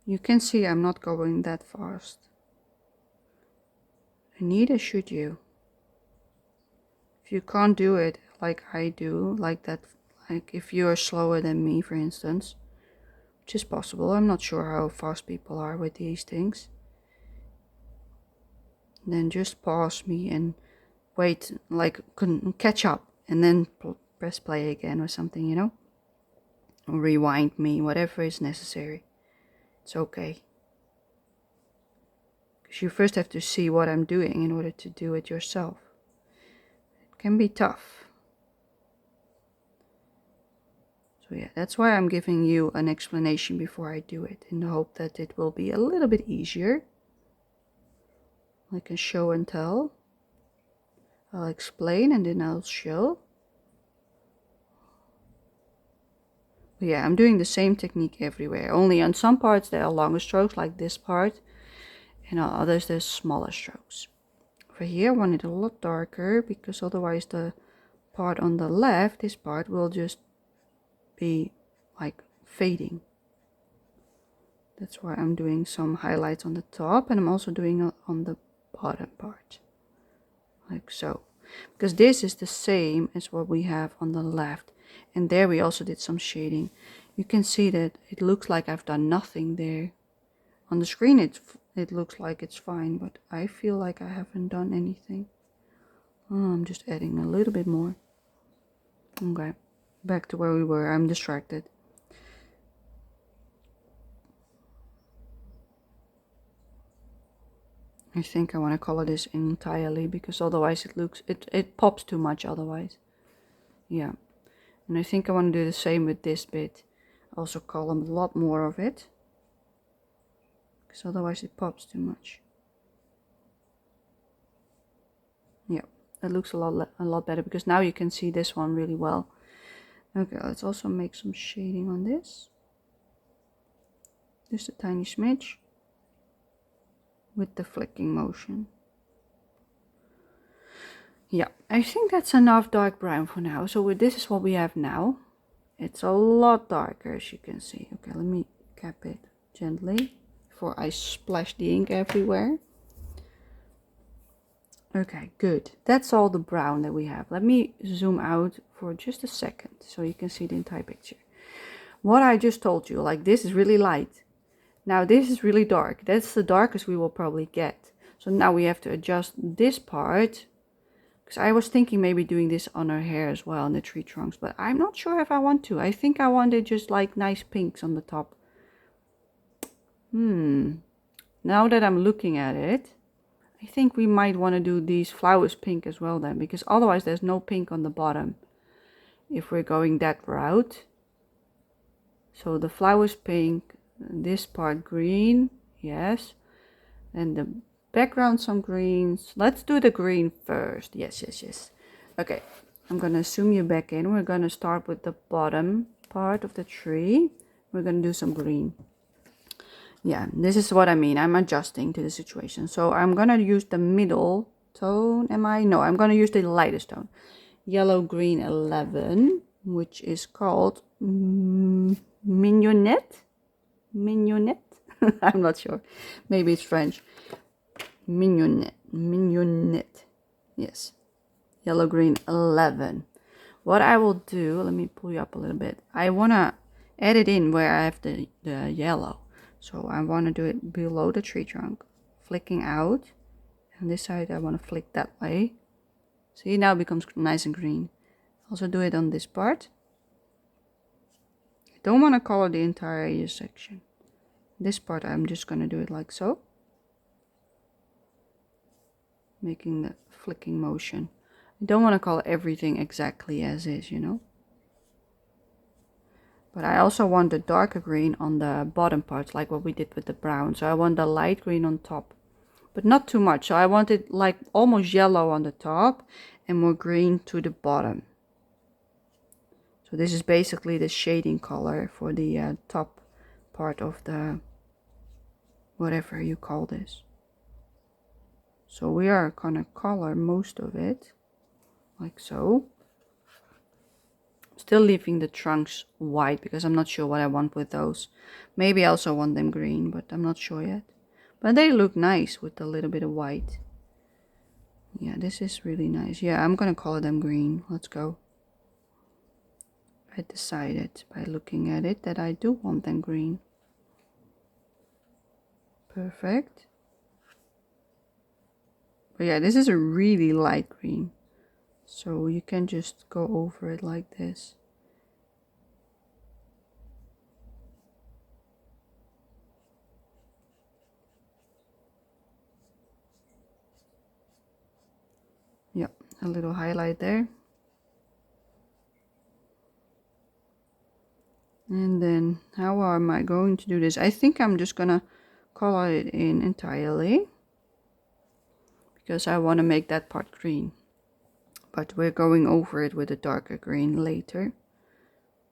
You can see I'm not going that fast. And neither should you. If you can't do it like I do, like that, like if you are slower than me, for instance, which is possible. I'm not sure how fast people are with these things. then just pause me and wait, like catch up, and then press play again or something, you know, or rewind me, whatever is necessary. It's okay, because you first have to see what I'm doing in order to do it yourself. It can be tough. So yeah, that's why I'm giving you an explanation before I do it, in the hope that it will be a little bit easier. I can show and tell. I'll explain and then I'll show. But yeah, I'm doing the same technique everywhere. Only on some parts there are longer strokes, like this part, and on others there's smaller strokes. For here I want it a lot darker, because otherwise the part on the left, this part, will just be like fading. That's why I'm doing some highlights on the top, and I'm also doing on the bottom part, like so, because this is the same as what we have on the left, and there we also did some shading. You can see that it looks like I've done nothing there. On the screen it looks like it's fine, but I feel like I haven't done anything. I'm just adding a little bit more. Okay, back to where we were. I'm distracted. I think I want to color this entirely, because otherwise it pops too much otherwise. Yeah, and I think I want to do the same with this bit. Also color a lot more of it, because otherwise it pops too much. Yeah, it looks a lot better, because now you can see this one really well. Okay, let's also make some shading on this. Just a tiny smidge with the flicking motion. Yeah, I think that's enough dark brown for now. So this is what we have now. It's a lot darker, as you can see. Okay, let me cap it gently before I splash the ink everywhere. Okay, good. That's all the brown that we have. Let me zoom out for just a second so you can see the entire picture. What I just told you, like this is really light. Now this is really dark. That's the darkest we will probably get. So now we have to adjust this part, because I was thinking maybe doing this on her hair as well, on the tree trunks, but I'm not sure if I want to. I think I wanted just like nice pinks on the top. Now that I'm looking at it, I think we might want to do these flowers pink as well then, because otherwise there's no pink on the bottom if we're going that route. So the flowers pink, this part green, yes, and the background some greens. Let's do the green first. Yes. Okay, I'm gonna zoom you back in. We're gonna start with the bottom part of the tree. We're gonna do some green. Yeah, this is what I mean. I'm adjusting to the situation. So I'm gonna use the middle tone. No, I'm gonna use the lightest tone. Yellow green 11, which is called mignonette. I'm not sure. Maybe it's French. Mignonette. Yes. Yellow green 11. What I will do, let me pull you up a little bit. I want to add it in where I have the yellow. So I want to do it below the tree trunk, flicking out. And this side I want to flick that way. See, now it becomes nice and green. Also do it on this part. I don't want to color the entire section. This part I'm just going to do it like so. Making the flicking motion. I don't want to color everything exactly as is, you know. But I also want the darker green on the bottom parts, like what we did with the brown. So I want the light green on top, but not too much. So I want it like almost yellow on the top and more green to the bottom. So this is basically the shading color for the top part of the, whatever you call this. So we are gonna color most of it, like so. Still leaving the trunks white, because I'm not sure what I want with those. Maybe I also want them green, but I'm not sure yet. But they look nice with a little bit of white. Yeah, this is really nice. Yeah, I'm gonna color them green. Let's go. I decided by looking at it that I do want them green. Perfect. But yeah, this is a really light green, so you can just go over it like this. Yep, a little highlight there. And then how am I going to do this? I think I'm just gonna color it in entirely, because I want to make that part green. But we're going over it with a darker green later.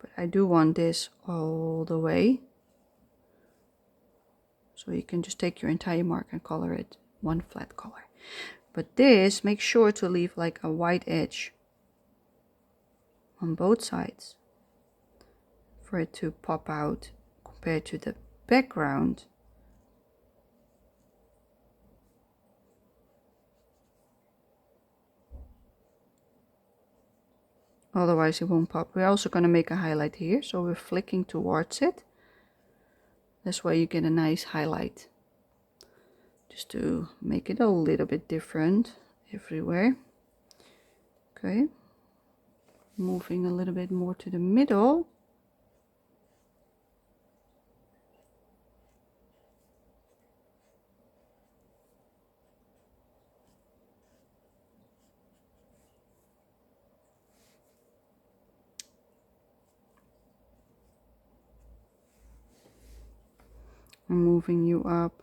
But I do want this all the way. So you can just take your entire mark and color it one flat color. But this, make sure to leave like a white edge on both sides for it to pop out compared to the background. Otherwise it won't pop. We're also going to make a highlight here, so we're flicking towards it. This way you get a nice highlight, just to make it a little bit different everywhere. Okay, moving a little bit more to the middle. I'm moving you up.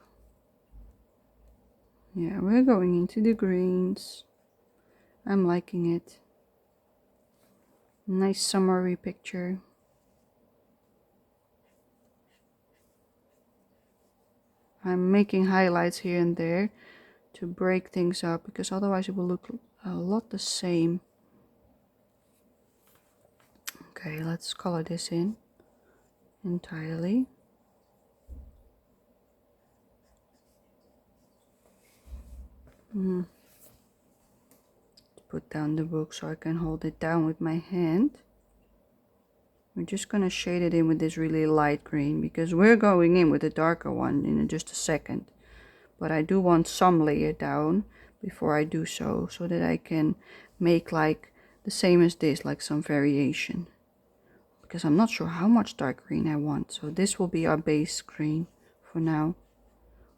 Yeah, we're going into the greens. I'm liking it. Nice summery picture. I'm making highlights here and there to break things up, because otherwise it will look a lot the same. Okay, let's color this in entirely. Put down the book so I can hold it down with my hand. We're just gonna shade it in with this really light green, because we're going in with a darker one in just a second. But I do want some layer down before I do so that I can make like the same as this, like some variation. Because I'm not sure how much dark green I want, so this will be our base green for now.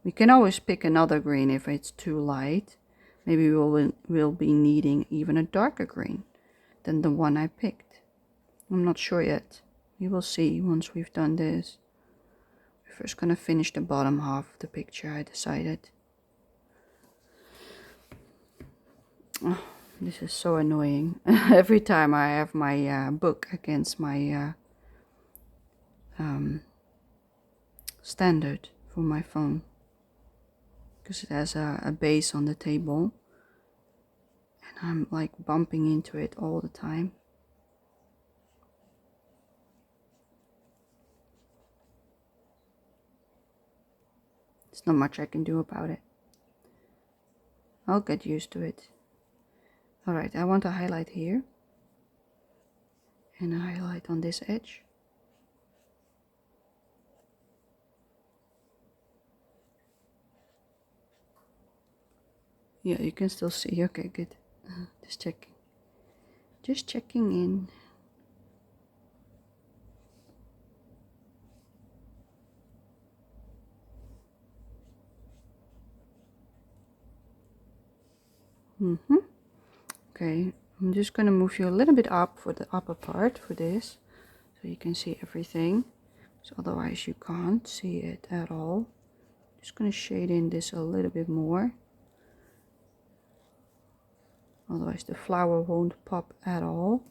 We can always pick another green if it's too light. Maybe we'll be needing even a darker green than the one I picked. I'm not sure yet. We will see once we've done this. We're first gonna finish the bottom half of the picture, I decided. Oh, this is so annoying. Every time I have my book against my standard for my phone, because it has a base on the table, and I'm like bumping into it all the time. There's not much I can do about it. I'll get used to it. Alright, I want to highlight here and a highlight on this edge. Yeah, you can still see. Okay, good. Just checking. Just checking in. Okay, I'm just gonna move you a little bit up for the upper part for this, so you can see everything. So otherwise you can't see it at all. Just gonna shade in this a little bit more. Otherwise the flower won't pop at all.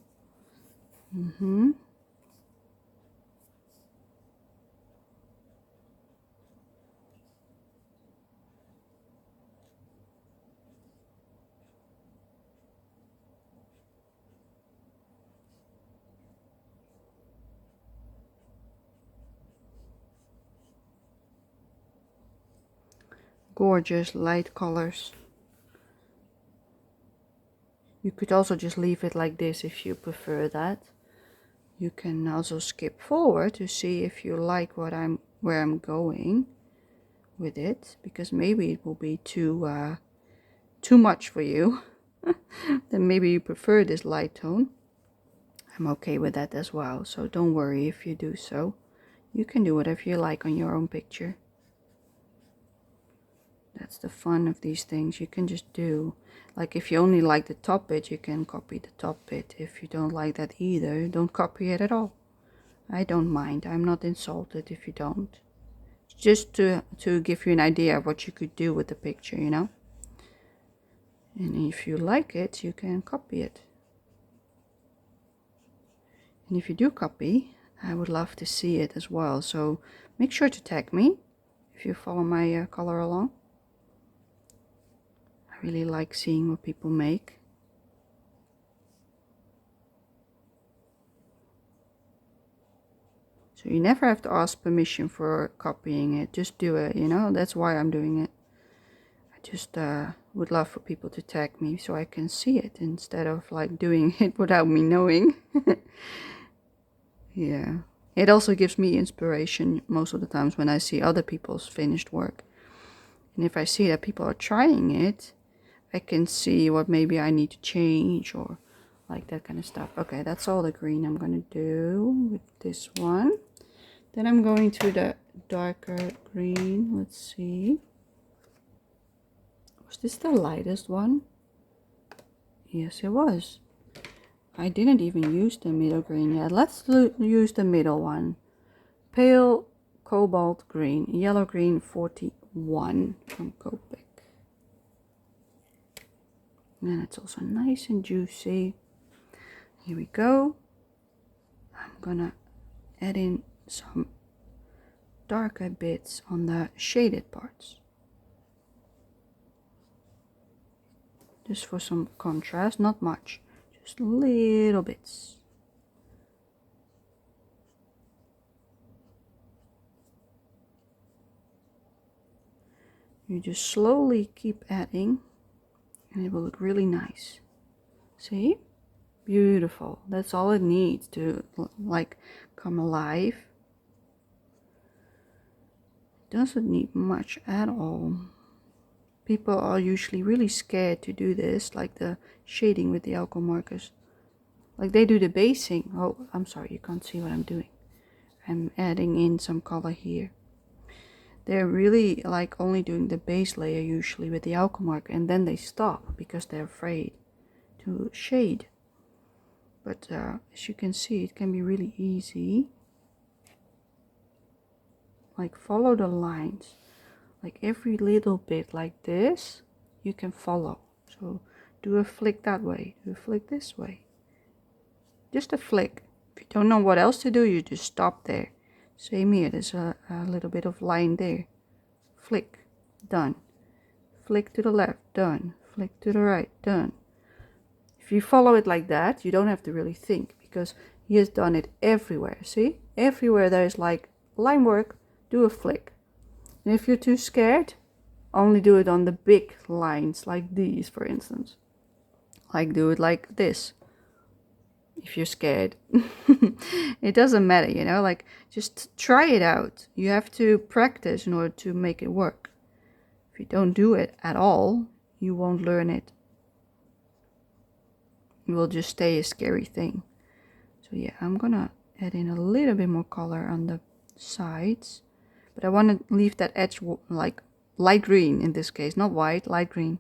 Gorgeous light colors. You could also just leave it like this if you prefer that. You can also skip forward to see if you like where I'm going with it, because maybe it will be too too much for you, then maybe you prefer this light tone. I'm okay with that as well, so don't worry if you do so. You can do whatever you like on your own picture. That's the fun of these things. You can just do, like if you only like the top bit, you can copy the top bit. If you don't like that either, don't copy it at all. I don't mind. I'm not insulted if you don't. Just to give you an idea of what you could do with the picture, you know. And if you like it, you can copy it. And if you do copy, I would love to see it as well. So make sure to tag me if you follow my color along. I really like seeing what people make. So you never have to ask permission for copying it. Just do it, you know. That's why I'm doing it. I just would love for people to tag me so I can see it instead of like doing it without me knowing. Yeah. It also gives me inspiration most of the times when I see other people's finished work. And if I see that people are trying it, I can see what maybe I need to change or like that kind of stuff. Okay, that's all the green I'm going to do with this one. Then I'm going to the darker green. Let's see. Was this the lightest one? Yes, it was. I didn't even use the middle green yet. Let's use the middle one. Pale cobalt green, yellow green 41 from Copic. And it's also nice and juicy. Here we go. I'm gonna add in some darker bits on the shaded parts. Just for some contrast, not much. Just little bits. You just slowly keep adding and it will look really nice. See? Beautiful. That's all it needs to like come alive. It doesn't need much at all. People are usually really scared to do this, like the shading with the alcohol markers. Like they do the basing. Oh, I'm sorry, you can't see what I'm doing. I'm adding in some color here. They're really like only doing the base layer usually with the alcohol marker, and then they stop because they're afraid to shade. But as you can see, it can be really easy. Like follow the lines. Like every little bit like this, you can follow. So do a flick that way, do a flick this way. Just a flick. If you don't know what else to do, you just stop there. Same here, there's a little bit of line there. Flick, done. Flick to the left, done. Flick to the right, done. If you follow it like that, you don't have to really think because he has done it everywhere. See? Everywhere there's like line work, do a flick. And if you're too scared, only do it on the big lines like these, for instance. Like do it like this. If you're scared. It doesn't matter, you know, like just try it out. You have to practice in order to make it work. If you don't do it at all, you won't learn it. It will just stay a scary thing. So yeah, I'm gonna add in a little bit more color on the sides. But I want to leave that edge like light green in this case, not white, light green.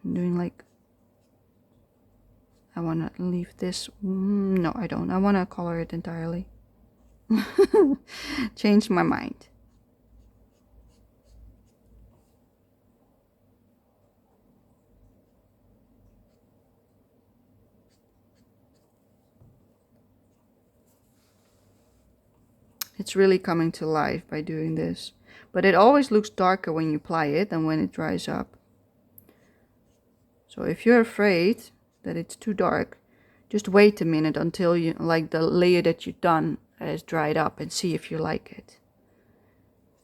I'm doing like, I want to leave this, no I don't, I want to color it entirely. Change my mind. It's really coming to life by doing this. But it always looks darker when you apply it than when it dries up. So if you're afraid that it's too dark, just wait a minute until you like the layer that you've done has dried up and see if you like it.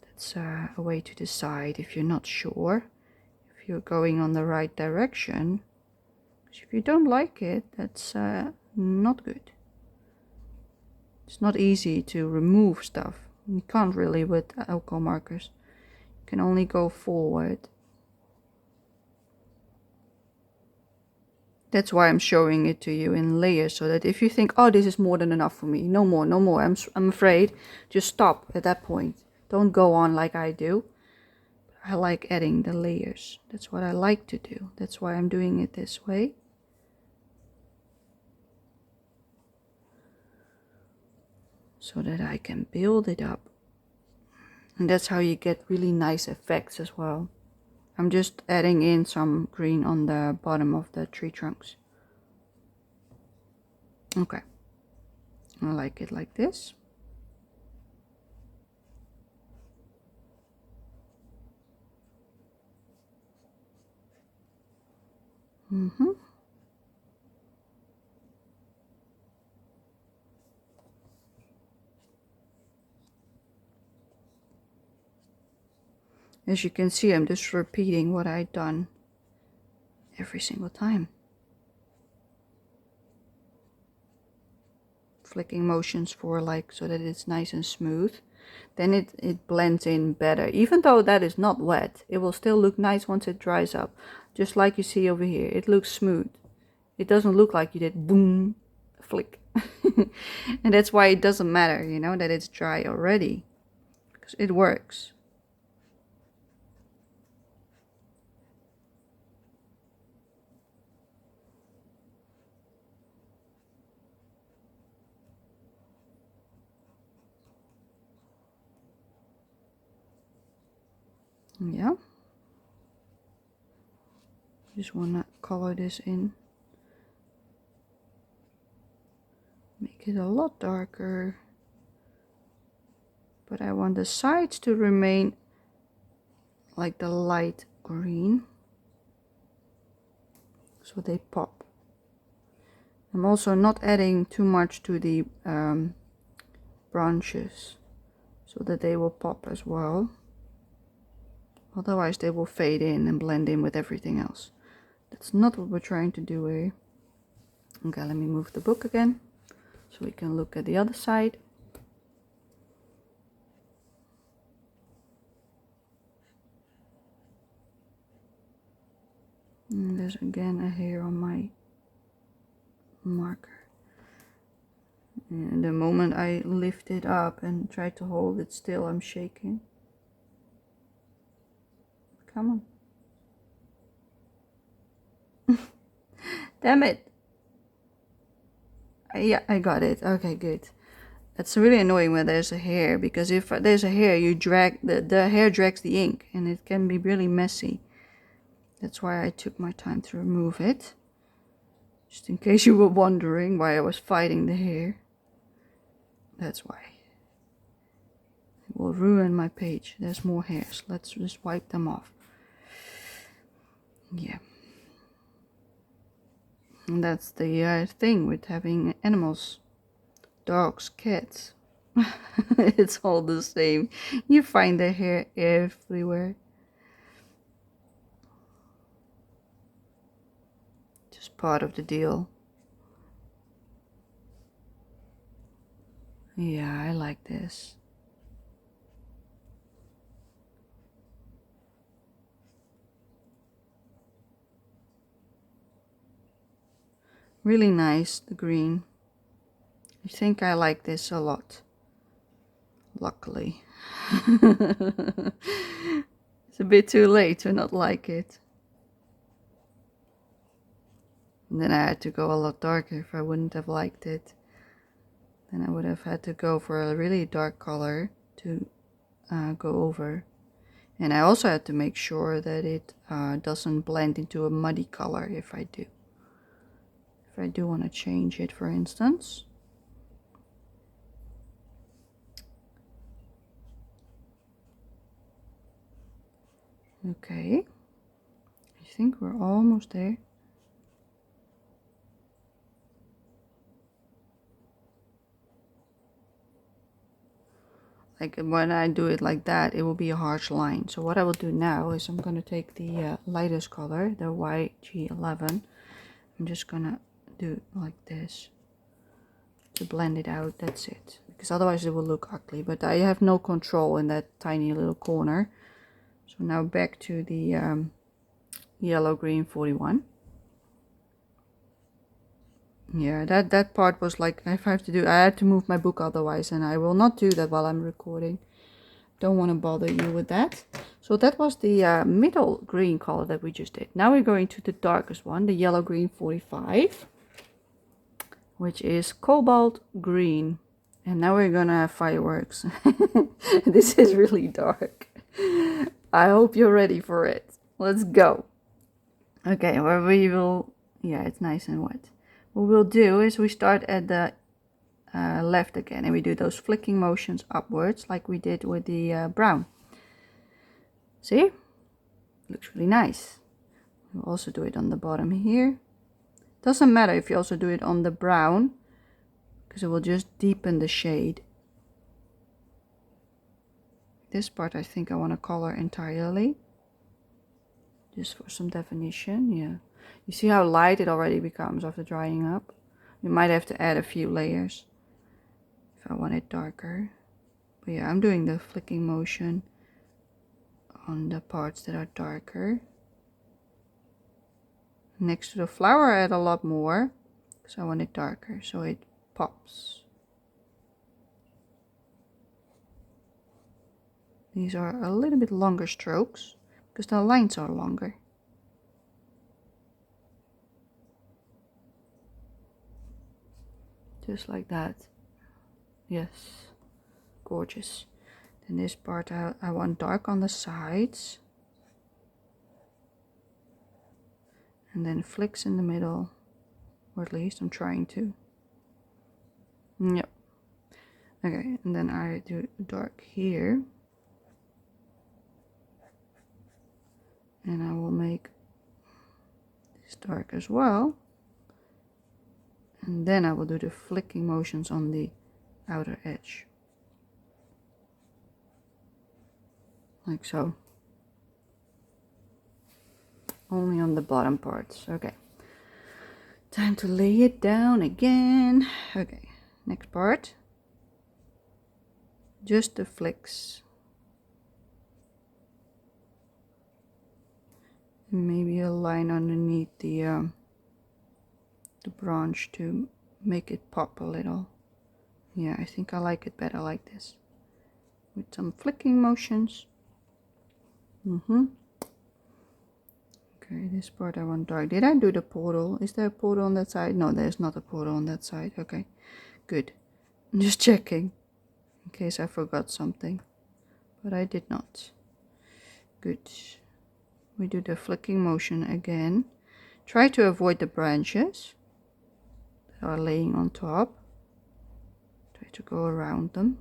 That's a way to decide if you're not sure if you're going on the right direction. If you don't like it, that's not good. It's not easy to remove stuff. You can't really with alcohol markers. You can only go forward. That's why I'm showing it to you in layers, so that if you think, oh, this is more than enough for me, no more, no more, I'm afraid, just stop at that point. Don't go on like I do. I like adding the layers. That's what I like to do. That's why I'm doing it this way. So that I can build it up. And that's how you get really nice effects as well. I'm just adding in some green on the bottom of the tree trunks. Okay. I like it like this. As you can see, I'm just repeating what I've done every single time. Flicking motions for like so that it's nice and smooth. Then it blends in better. Even though that is not wet, it will still look nice once it dries up. Just like you see over here, it looks smooth. It doesn't look like you did boom, flick. And that's why it doesn't matter, you know, that it's dry already. Because it works. Yeah. Just wanna color this in. Make it a lot darker. But I want the sides to remain like the light green. So they pop. I'm also not adding too much to the branches so that they will pop as well. Otherwise they will fade in and blend in with everything else. That's not what we're trying to do here. Okay, let me move the book again so we can look at the other side. And there's again a hair on my marker. And the moment I lift it up and try to hold it still, I'm shaking. Come on. Damn it. Yeah, I got it. Okay, good. It's really annoying when there's a hair, because if there's a hair, you drag the hair drags the ink and it can be really messy. That's why I took my time to remove it. Just in case you were wondering why I was fighting the hair. That's why. It will ruin my page. There's more hairs. Let's just wipe them off. Yeah. And that's the thing with having animals. Dogs, cats. It's all the same. You find the hair everywhere. Just part of the deal. Yeah, I like this. Really nice, the green. I think I like this a lot. Luckily. It's a bit too late to not like it. And then I had to go a lot darker if I wouldn't have liked it. Then I would have had to go for a really dark color to go over. And I also had to make sure that it doesn't blend into a muddy color if I do. If I do want to change it, for instance. Okay. I think we're almost there. Like when I do it like that, it will be a harsh line. So what I will do now is I'm going to take the lightest color, the YG11. I'm just going to do it like this to blend it out. That's it. Because otherwise it will look ugly. But I have no control in that tiny little corner. So now back to the yellow green 41. Yeah, that part was like, if I have to do, I had to move my book otherwise, and I will not do that while I'm recording. Don't want to bother you with that. So that was the middle green color that we just did. Now we're going to the darkest one, the yellow green 45, which is cobalt green. And now we're gonna have fireworks. This is really dark. I hope you're ready for it. Let's go. Okay, where we will, yeah, it's nice and wet. What we'll do is we start at the left again, and we do those flicking motions upwards like we did with the brown. See? Looks really nice. We'll also do it on the bottom here. Doesn't matter if you also do it on the brown, because it will just deepen the shade. This part I think I want to color entirely, just for some definition. Yeah, you see how light it already becomes after drying up. You might have to add a few layers if I want it darker. But yeah, I'm doing the flicking motion on the parts that are darker. Next to the flower I add a lot more, because I want it darker, so it pops. These are a little bit longer strokes, because the lines are longer. Just like that. Yes, gorgeous. Then this part I want dark on the sides. And then flicks in the middle, or at least I'm trying to. Yep. Okay, and then I do dark here. And I will make this dark as well. And then I will do the flicking motions on the outer edge. Like so. Only on the bottom parts. Okay. Time to lay it down again. Okay, next part. Just the flicks. Maybe a line underneath the branch to make it pop a little. Yeah, I think I like it better like this, with some flicking motions. Okay, this part I want dark. Did I do the portal? Is there a portal on that side? No, there's not a portal on that side. Okay, good. I'm just checking in case I forgot something, but I did not. Good. We do the flicking motion again. Try to avoid the branches that are laying on top. Try to go around them.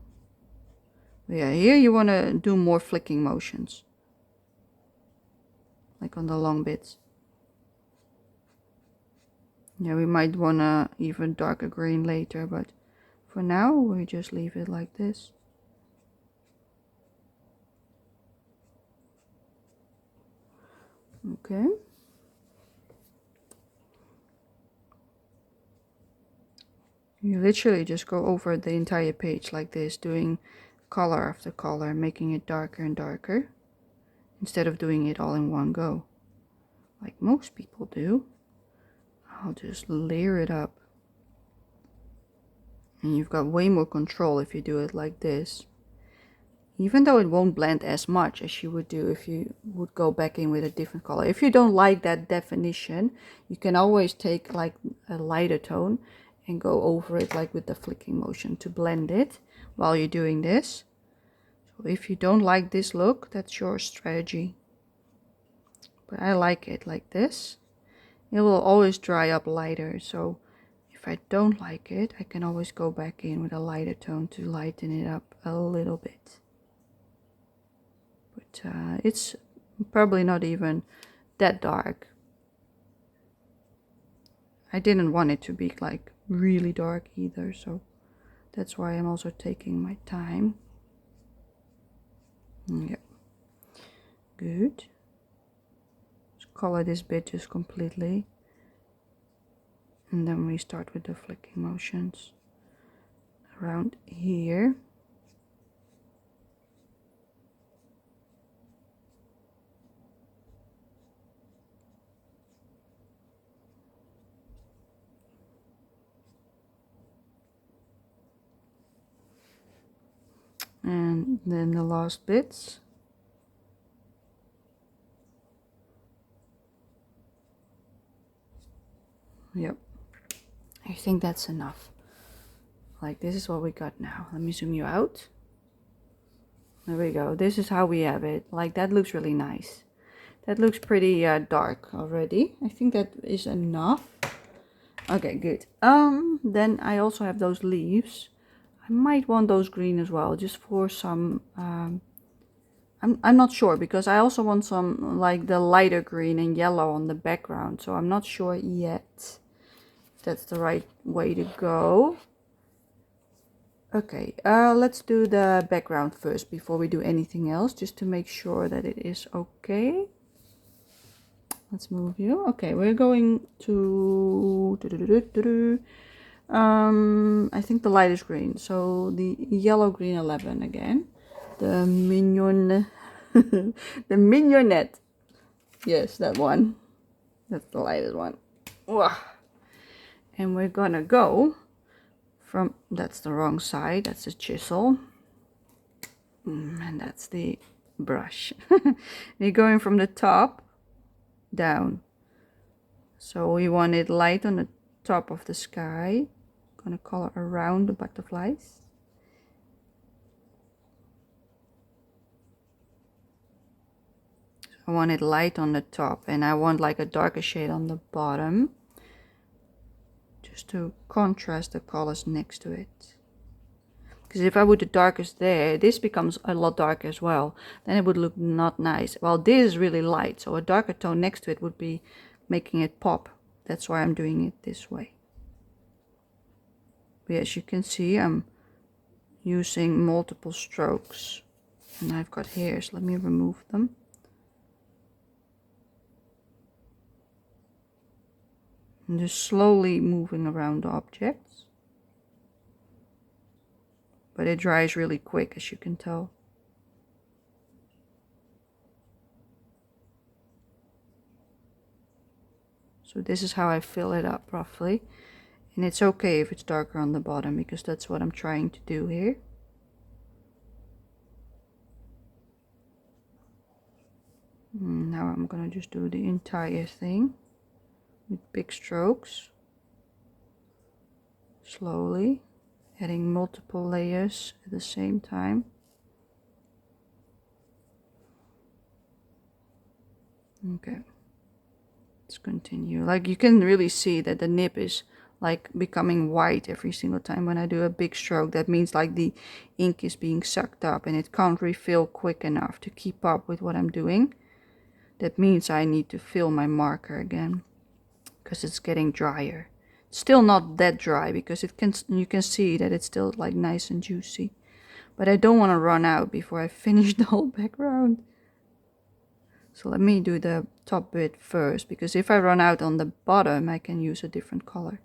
But yeah, here you want to do more flicking motions, like on the long bits. Yeah, we might want to even darker green later, but for now we just leave it like this. Okay. You literally just go over the entire page like this, doing color after color, making it darker and darker, instead of doing it all in one go, like most people do. I'll just layer it up. And you've got way more control if you do it like this. Even though it won't blend as much as you would do if you would go back in with a different color. If you don't like that definition, you can always take like a lighter tone and go over it like with the flicking motion to blend it while you're doing this. So if you don't like this look, that's your strategy. But I like it like this. It will always dry up lighter, so if I don't like it, I can always go back in with a lighter tone to lighten it up a little bit. But it's probably not even that dark. I didn't want it to be like really dark either, so that's why I'm also taking my time. Yeah, good. Just color this bit just completely, and then we start with the flicking motions around here. And then the last bits. Yep, I think that's enough. Like, this is what we got now. Let me zoom you out. There we go. This is how we have it. Like, that looks really nice. That looks pretty dark already. I think that is enough. Okay, good. Then I also have those leaves. I might want those green as well, just for some I'm not sure, because I also want some like the lighter green and yellow on the background, so I'm not sure yet if that's the right way to go. Okay, let's do the background first before we do anything else, just to make sure that it is okay. Let's move you. Okay, we're going to I think the lightest green, so the yellow green 11 again, the mignon the mignonette. Yes, that one. That's the lightest one. Ugh. And we're gonna go from, that's the wrong side, that's the chisel. And that's the brush. We're going from the top down. So we want it light on the top of the sky. Gonna color around the butterflies. I want it light on the top, and I want like a darker shade on the bottom, just to contrast the colors next to it. Because if I put the darkest there, this becomes a lot darker as well. Then it would look not nice. Well, this is really light, so a darker tone next to it would be making it pop. That's why I'm doing it this way. But as you can see, I'm using multiple strokes. And I've got hairs. Let me remove them. And just slowly moving around the objects. But it dries really quick, as you can tell. So this is how I fill it up roughly. And it's okay if it's darker on the bottom, because that's what I'm trying to do here. Now I'm gonna just do the entire thing with big strokes. Slowly, adding multiple layers at the same time. Okay, let's continue. Like, you can really see that the nib is like becoming white every single time when I do a big stroke. That means like the ink is being sucked up and it can't refill quick enough to keep up with what I'm doing. That means I need to fill my marker again, because it's getting drier. It's still not that dry, because you can see that it's still like nice and juicy. But I don't want to run out before I finish the whole background. So let me do the top bit first, because if I run out on the bottom, I can use a different color.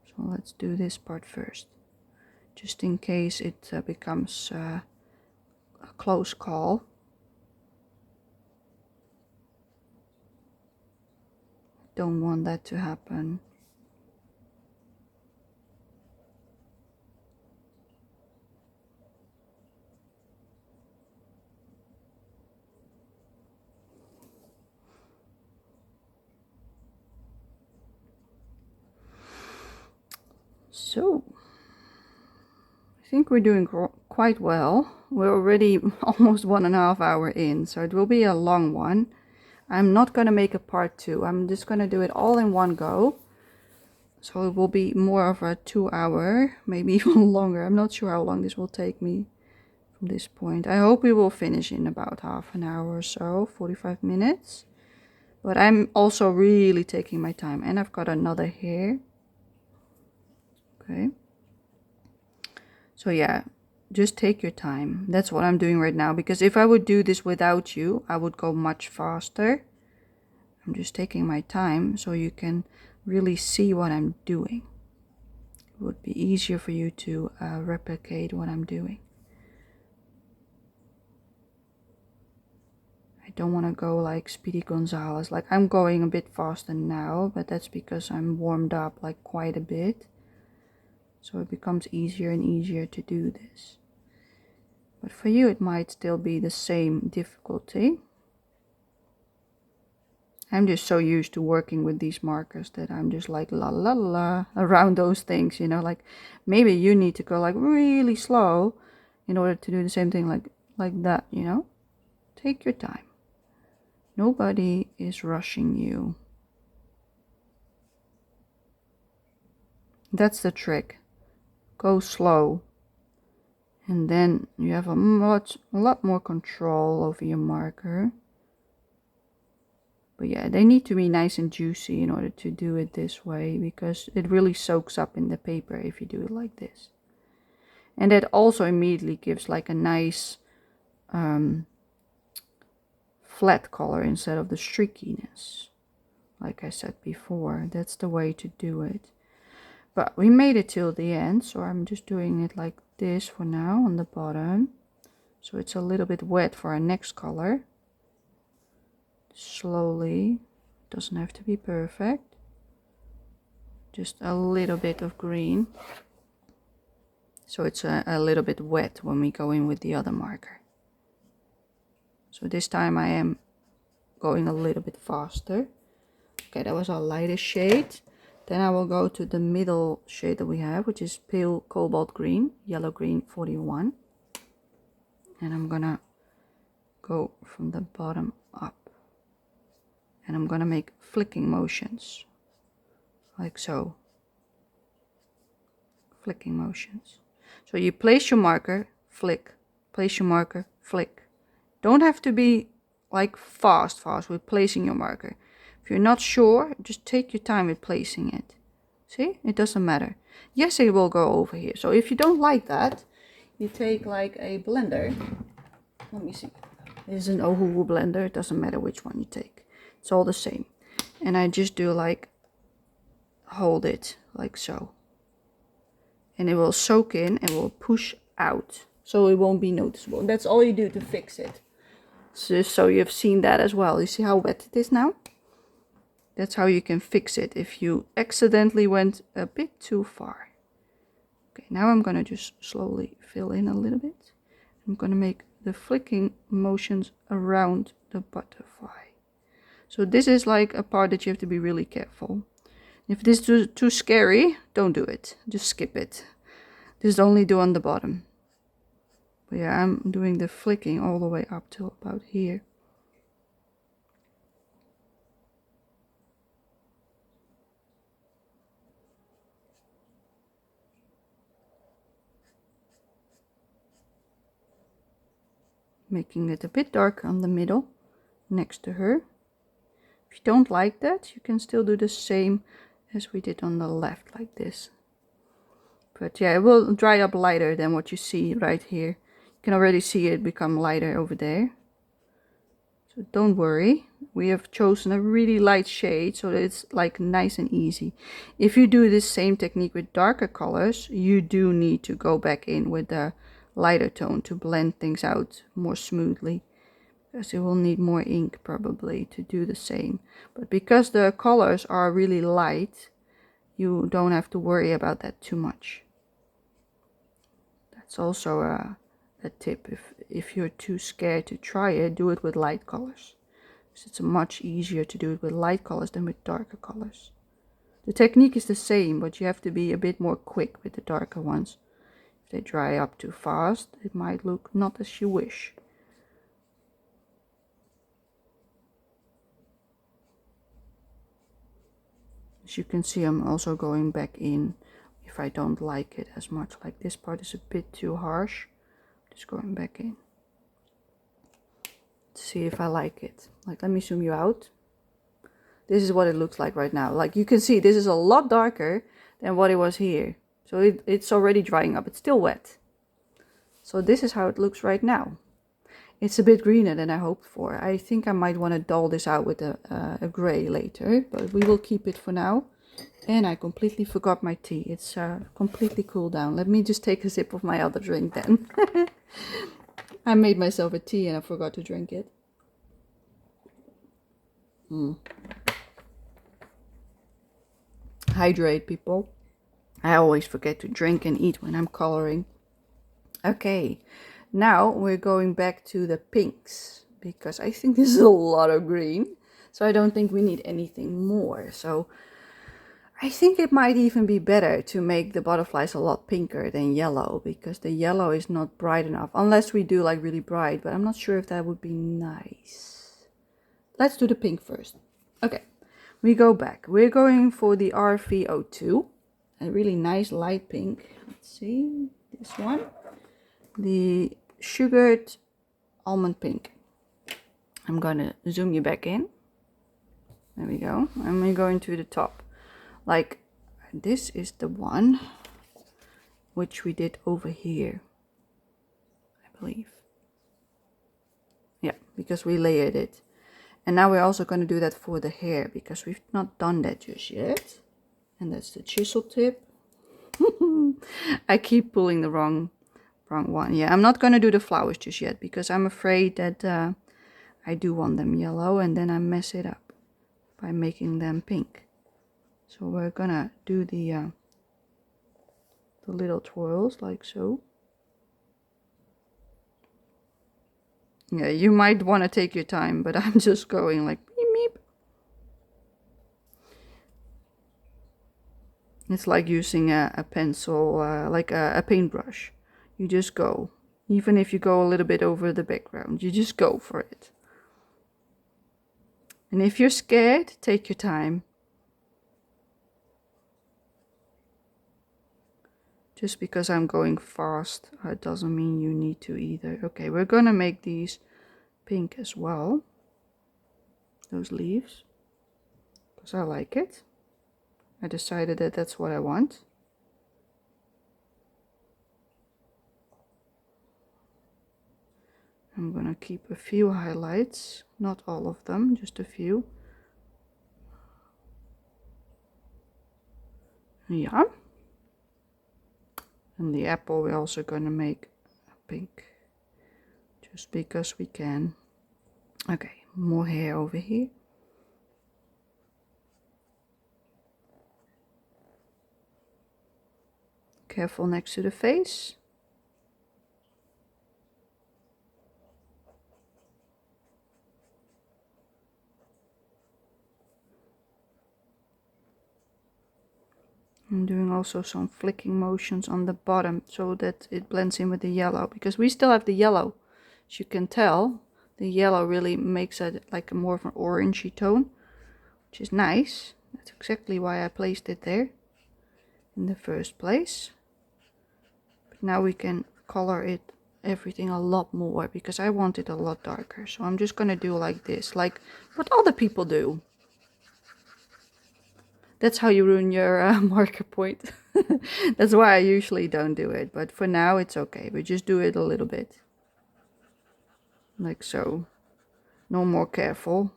So let's do this part first, just in case it becomes a close call. Don't want that to happen. So I think we're doing quite well. We're already almost 1.5 hours in, so it will be a long one. I'm not going to make a part 2. I'm just going to do it all in one go. So it will be more of a 2 hour, maybe even longer. I'm not sure how long this will take me from this point. I hope we will finish in about half an hour or so, 45 minutes. But I'm also really taking my time. And I've got another hair. Okay. So yeah, just take your time. That's what I'm doing right now. Because if I would do this without you, I would go much faster. I'm just taking my time so you can really see what I'm doing. It would be easier for you to replicate what I'm doing. I don't want to go like Speedy Gonzales. Like, I'm going a bit faster now, but that's because I'm warmed up like quite a bit. So it becomes easier and easier to do this. But for you it might still be the same difficulty. I'm just so used to working with these markers that I'm just like la la la around those things, you know, like maybe you need to go like really slow in order to do the same thing like that, you know. Take your time. Nobody is rushing you. That's the trick. Go slow. And then you have a lot more control over your marker. But yeah, they need to be nice and juicy in order to do it this way, because it really soaks up in the paper if you do it like this. And that also immediately gives like a nice flat color instead of the streakiness. Like I said before, that's the way to do it. But we made it till the end, so I'm just doing it like this for now on the bottom. So it's a little bit wet for our next color. Slowly, doesn't have to be perfect. Just a little bit of green. So it's a little bit wet when we go in with the other marker. So this time I am going a little bit faster. Okay, that was our lightest shade. Then I will go to the middle shade that we have, which is pale cobalt green, yellow green 41. And I'm gonna go from the bottom up. And I'm gonna make flicking motions, like so. Flicking motions. So you place your marker, flick, place your marker, flick. Don't have to be like fast with placing your marker. If you're not sure, just take your time with placing it. See, it doesn't matter. Yes, it will go over here. So if you don't like that, you take like a blender. Let me see. This is an Ohuhu blender. It doesn't matter which one you take. It's all the same. And I just do like, hold it like so. And it will soak in and will push out. So it won't be noticeable. And that's all you do to fix it. So you've seen that as well. You see how wet it is now? That's how you can fix it if you accidentally went a bit too far. Okay, now I'm going to just slowly fill in a little bit. I'm going to make the flicking motions around the butterfly. So this is like a part that you have to be really careful. If this is too scary, don't do it. Just skip it. This only do on the bottom. But yeah, I'm doing the flicking all the way up till about here. Making it a bit darker on the middle, next to her. If you don't like that, you can still do the same as we did on the left, like this. But yeah, it will dry up lighter than what you see right here. You can already see it become lighter over there. So don't worry, we have chosen a really light shade so that it's like nice and easy. If you do this same technique with darker colors, you do need to go back in with the lighter tone to blend things out more smoothly, because you will need more ink probably to do the same. But because the colors are really light, you don't have to worry about that too much. That's also a tip. If you're too scared to try it, do it with light colors. Because it's much easier to do it with light colors than with darker colors. The technique is the same, but you have to be a bit more quick with the darker ones. If they dry up too fast, it might look not as you wish. As you can see, I'm also going back in if I don't like it as much. Like this part is a bit too harsh. Just going back in. To see if I like it. Like, let me zoom you out. This is what it looks like right now. Like you can see, this is a lot darker than what it was here. So it's already drying up. It's still wet. So this is how it looks right now. It's a bit greener than I hoped for. I think I might want to dull this out with a gray later, but we will keep it for now. And I completely forgot my tea. It's completely cooled down. Let me just take a sip of my other drink then. I made myself a tea and I forgot to drink it. Hydrate, people. I always forget to drink and eat when I'm coloring. Okay, now we're going back to the pinks because I think this is a lot of green. So I don't think we need anything more. So I think it might even be better to make the butterflies a lot pinker than yellow because the yellow is not bright enough. Unless we do like really bright, but I'm not sure if that would be nice. Let's do the pink first. Okay, we go back. We're going for the RV02. A really nice light pink. Let's see, this one. The sugared almond pink. I'm gonna zoom you back in. There we go. And we're going to the top. Like, this is the one which we did over here, I believe. Yeah, because we layered it. And now we're also going to do that for the hair because we've not done that just yet. And that's the chisel tip. I keep pulling the wrong one. Yeah, I'm not going to do the flowers just yet because I'm afraid that I do want them yellow and then I mess it up by making them pink. So we're gonna do the little twirls like so. Yeah, you might want to take your time, but I'm just going like meep meep. It's like using a pencil, like a paintbrush. You just go. Even if you go a little bit over the background, you just go for it. And if you're scared, take your time. Just because I'm going fast, it doesn't mean you need to either. Okay, we're gonna make these pink as well. Those leaves. Because I like it. I decided that that's what I want. I'm gonna keep a few highlights, not all of them, just a few. Yeah. And the apple we're also gonna make pink. Just because we can. Okay, more hair over here. Careful next to the face. I'm doing also some flicking motions on the bottom so that it blends in with the yellow because we still have the yellow. As you can tell, the yellow really makes it like a more of an orangey tone, which is nice. That's exactly why I placed it there in the first place. But now we can color it everything a lot more because I want it a lot darker. So I'm just gonna do like this, like what other people do. That's how you ruin your marker point. That's why I usually don't do it, but for now it's okay. We just do it a little bit. Like so. No more careful.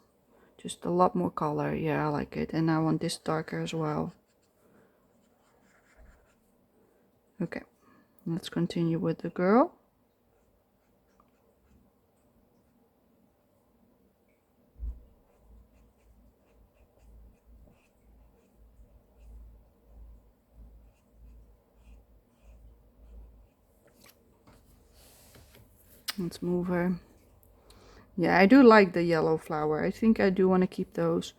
Just a lot more color. Yeah, I like it. And I want this darker as well. Okay. Let's continue with the girl. Let's move her. Yeah, I do like the yellow flower. I think I do want to keep those.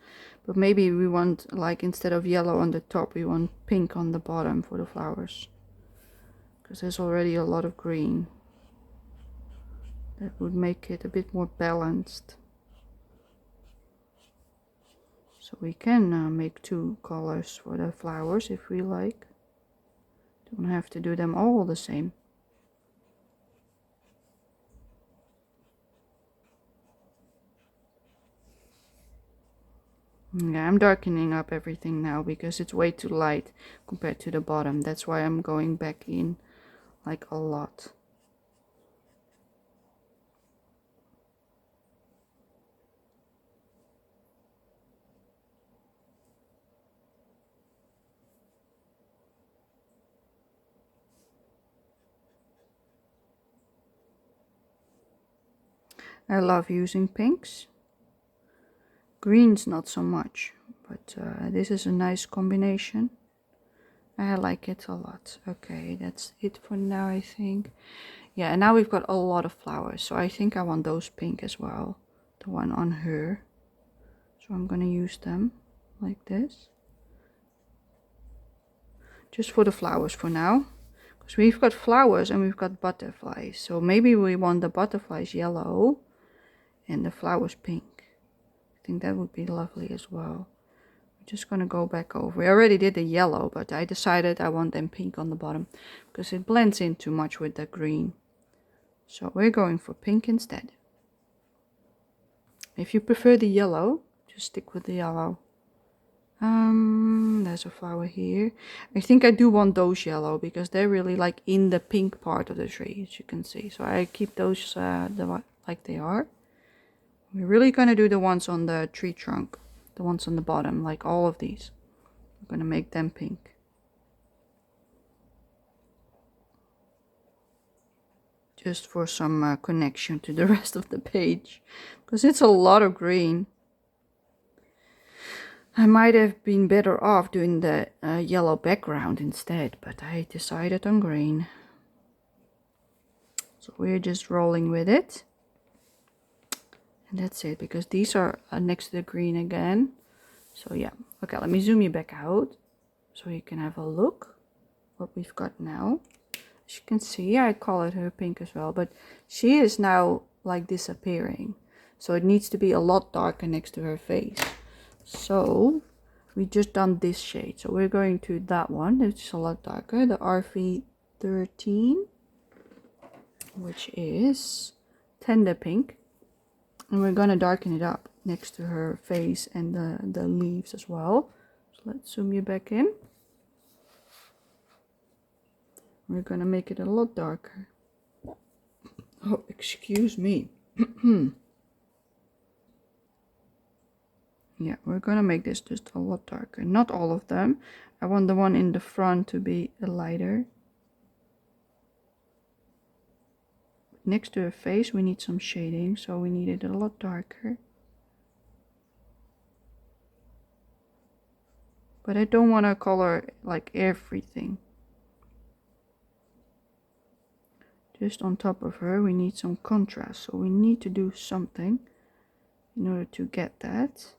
But maybe we want, like, instead of yellow on the top, we want pink on the bottom for the flowers. Because there's already a lot of green. That would make it a bit more balanced. So we can make two colors for the flowers if we like. Don't have to do them all the same. Yeah, I'm darkening up everything now because it's way too light compared to the bottom. That's why I'm going back in like a lot. I love using pinks. Greens not so much, but this is a nice combination. I like it a lot. Okay, that's it for now, I think. Yeah, and now we've got a lot of flowers, so I think I want those pink as well. The one on her. So I'm gonna use them like this. Just for the flowers for now. Because we've got flowers and we've got butterflies. So maybe we want the butterflies yellow and the flowers pink. I think that would be lovely as well. I'm just gonna go back over. We already did the yellow, but I decided I want them pink on the bottom because it blends in too much with the green. So we're going for pink instead. If you prefer the yellow, just stick with the yellow. There's a flower here. I think I do want those yellow because they're really like in the pink part of the tree, as you can see. So I keep those like they are. We're really gonna do the ones on the tree trunk, the ones on the bottom, like all of these. We're gonna make them pink. Just for some connection to the rest of the page, because it's a lot of green. I might have been better off doing the yellow background instead, but I decided on green. So we're just rolling with it. And that's it, because these are next to the green again. So yeah, okay, let me zoom you back out so you can have a look what we've got now. As you can see, I colored her pink as well, but she is now like disappearing. So it needs to be a lot darker next to her face. So we just done this shade. So we're going to that one, which is a lot darker, the RV13, which is tender pink. And we're gonna darken it up next to her face and the leaves as well. So let's zoom you back in. We're gonna make it a lot darker. Oh, excuse me. Yeah, we're gonna make this just a lot darker. Not all of them. I want the one in the front to be lighter. Next to her face we need some shading, so we need it a lot darker. But I don't want to color like everything. Just on top of her we need some contrast, so we need to do something in order to get that.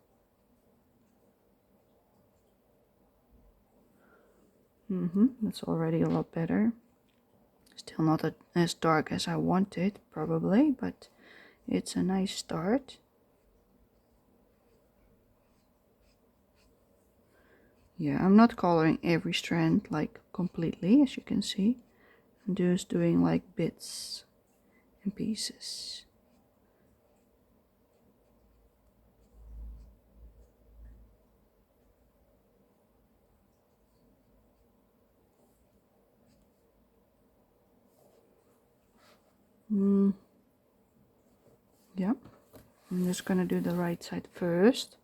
That's already a lot better. Still not as dark as I wanted, probably, but it's a nice start. Yeah, I'm not coloring every strand like completely, as you can see. I'm just doing like bits and pieces. Yeah, I'm just gonna do the right side first.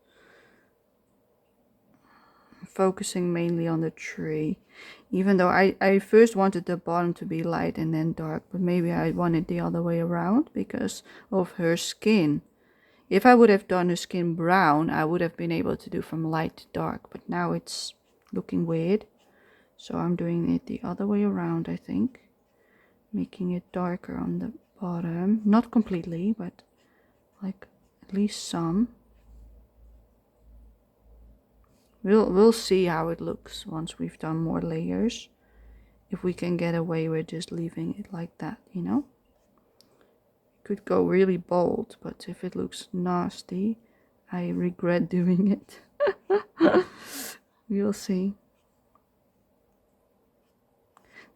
Focusing mainly on the tree, even though I first wanted the bottom to be light and then dark, but maybe I want it the other way around because of her skin. If I would have done her skin brown, I would have been able to do from light to dark, but now it's looking weird. So I'm doing it the other way around, I think. Making it darker on the bottom. Not completely, but like at least some. We'll see how it looks once we've done more layers. If we can get away with just leaving it like that, you know? Could go really bold, but if it looks nasty, I regret doing it. We'll see.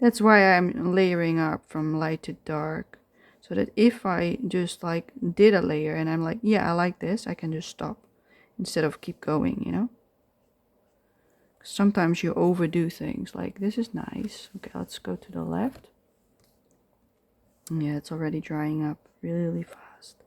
That's why I'm layering up from light to dark, so that if I just like did a layer and I'm like, yeah, I like this, I can just stop instead of keep going, you know? Sometimes you overdo things, like this is nice. Okay, let's go to the left. Yeah, it's already drying up really fast.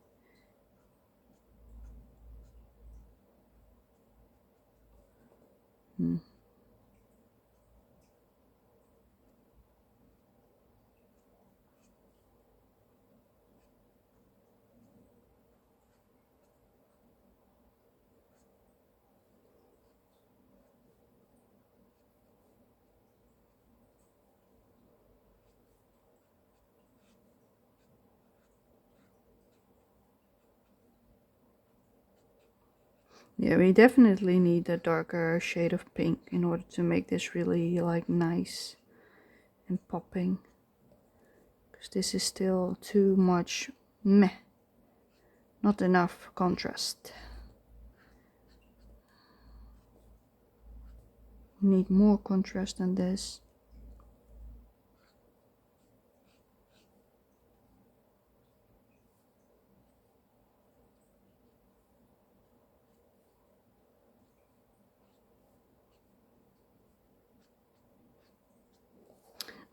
Yeah, we definitely need a darker shade of pink in order to make this really like nice and popping. Because this is still too much meh. Not enough contrast. Need more contrast than this.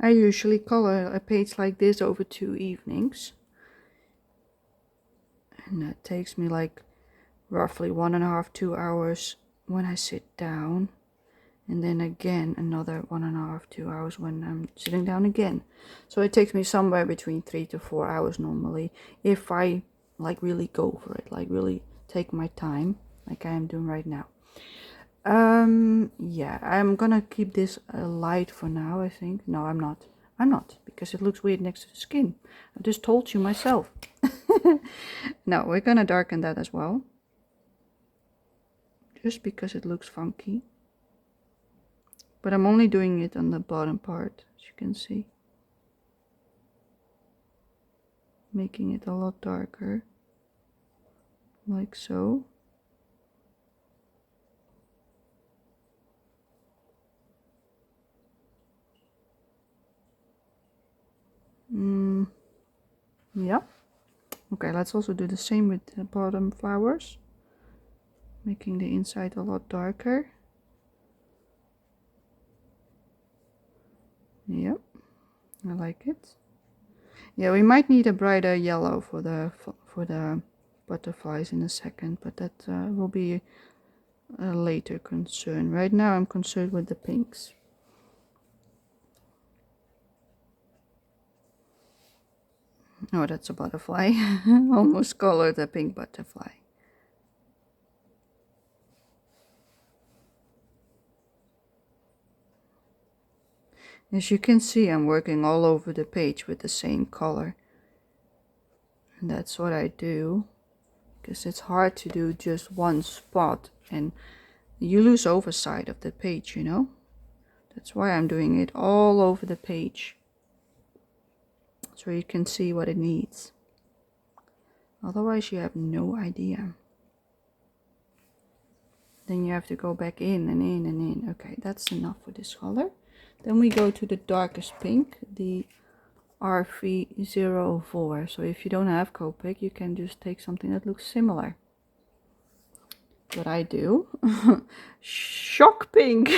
I usually color a page like this over 2 evenings. And that takes me like roughly 1.5, 2 hours when I sit down. And then again another 1.5, 2 hours when I'm sitting down again. So it takes me somewhere between 3 to 4 hours normally, if I like really go for it, like really take my time, like I am doing right now. Yeah, I'm gonna keep this light for now, I think. No, I'm not, because it looks weird next to the skin. I just told you myself. No, we're gonna darken that as well, just because it looks funky. But I'm only doing it on the bottom part, as you can see. Making it a lot darker. Like so. Yeah. Okay, let's also do the same with the bottom flowers. Making the inside a lot darker. Yep, I like it. Yeah, we might need a brighter yellow for the butterflies in a second, but that will be a later concern. Right now I'm concerned with the pinks. Oh, that's a butterfly. Almost colored a pink butterfly. As you can see, I'm working all over the page with the same color. And that's what I do, because it's hard to do just one spot and you lose oversight of the page, you know? That's why I'm doing it all over the page, so you can see what it needs. Otherwise you have no idea. Then you have to go back in and in and in. Okay, that's enough for this color. Then we go to the darkest pink, the RV04. So if you don't have Copic, you can just take something that looks similar. What I do. Shock pink.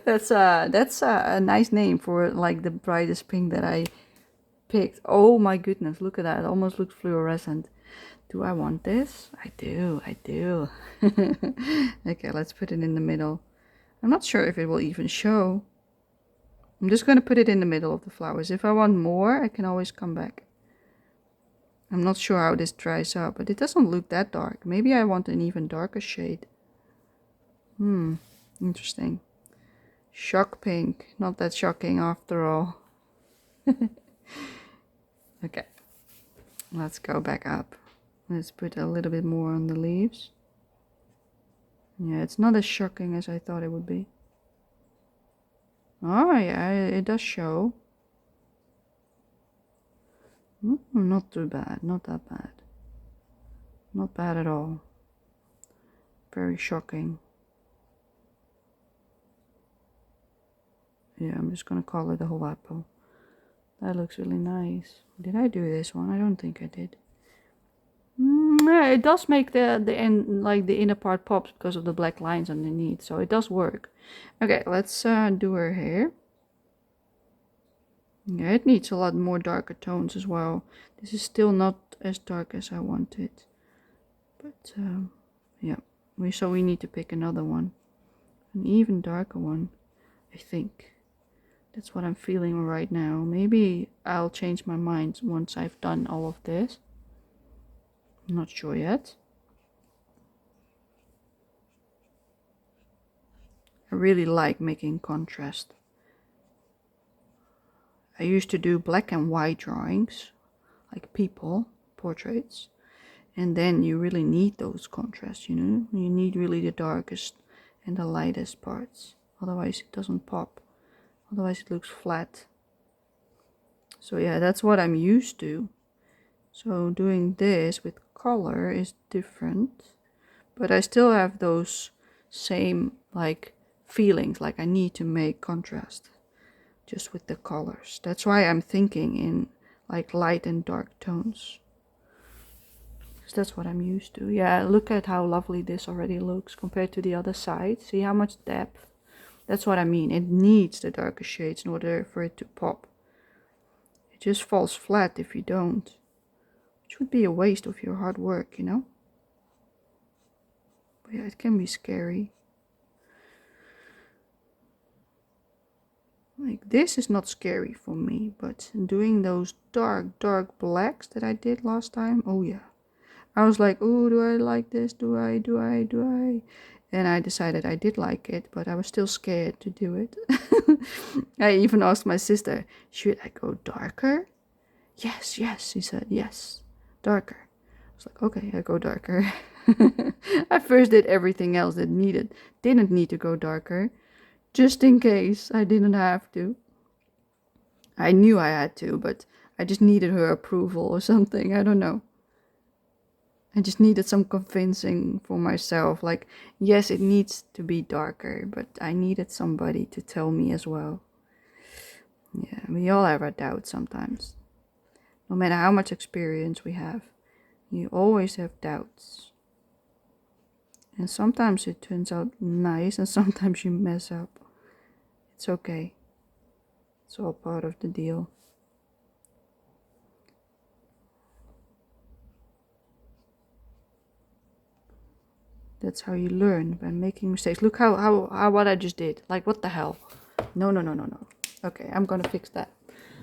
That's a nice name for like the brightest pink that I picked. Oh my goodness, look at that. It almost looks fluorescent. Do I want this? I do. Okay, let's put it in the middle. I'm not sure if it will even show. I'm just going to put it in the middle of the flowers. If I want more, I can always come back. I'm not sure how this dries up, but it doesn't look that dark. Maybe I want an even darker shade. Interesting. Shock pink. Not that shocking after all. Okay. Let's go back up. Let's put a little bit more on the leaves. Yeah, it's not as shocking as I thought it would be. Oh yeah, it does show. Not too bad, not that bad. Not bad at all. Very shocking. Yeah, I'm just gonna color the whole apple. That looks really nice. Did I do this one? I don't think I did. Yeah, it does make the end, like the inner part pops because of the black lines underneath, so it does work. Okay, let's do her hair. Yeah, it needs a lot more darker tones as well. This is still not as dark as I wanted, but yeah, we need to pick another one, an even darker one. I think that's what I'm feeling right now. Maybe I'll change my mind once I've done all of this. I'm not sure yet. I really like making contrast. I used to do black and white drawings, like people, portraits, And then you really need those contrasts, you know? You need really the darkest and the lightest parts. Otherwise it doesn't pop. Otherwise it looks flat. So yeah, that's what I'm used to. So doing this with color is different. But I still have those same like feelings, like I need to make contrast just with the colors. That's why I'm thinking in like light and dark tones. Because that's what I'm used to. Yeah, look at how lovely this already looks compared to the other side. See how much depth? That's what I mean. It needs the darker shades in order for it to pop. It just falls flat if you don't. Which would be a waste of your hard work, you know? But yeah, it can be scary. Like this is not scary for me, but doing those dark blacks that I did last time, oh yeah. I was like, oh, do I like this? Do I? And I decided I did like it, but I was still scared to do it. I even asked my sister, should I go darker? Yes, she said, yes, darker. I was like, okay, I go darker. I first did everything else that didn't need to go darker, just in case I didn't have to. I knew I had to, but I just needed her approval or something, I don't know. I just needed some convincing for myself, like, yes, it needs to be darker, but I needed somebody to tell me as well. Yeah, we all have our doubts sometimes. No matter how much experience we have, you always have doubts. And sometimes it turns out nice, and sometimes you mess up. It's okay. It's all part of the deal. That's how you learn, by making mistakes. Look how what I just did. Like, what the hell? No. Okay, I'm gonna fix that.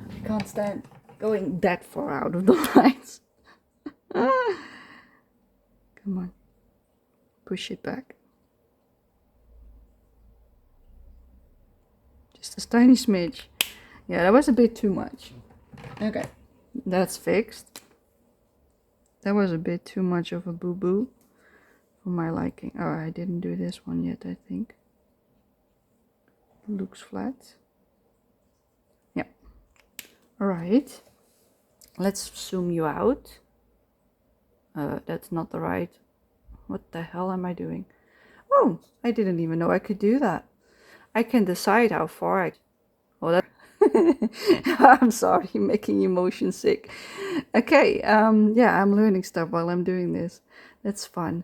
I can't stand going that far out of the lines. Come on. Push it back. Just a tiny smidge. Yeah, that was a bit too much. Okay, that's fixed. That was a bit too much of a boo-boo for my liking. Oh, I didn't do this one yet, I think. Looks flat. Yeah. Alright. Let's zoom you out. That's not the right... What the hell am I doing? Oh, I didn't even know I could do that. I can decide how far I... Oh, that... I'm sorry, making you motion sick. Okay, yeah, I'm learning stuff while I'm doing this. That's fun.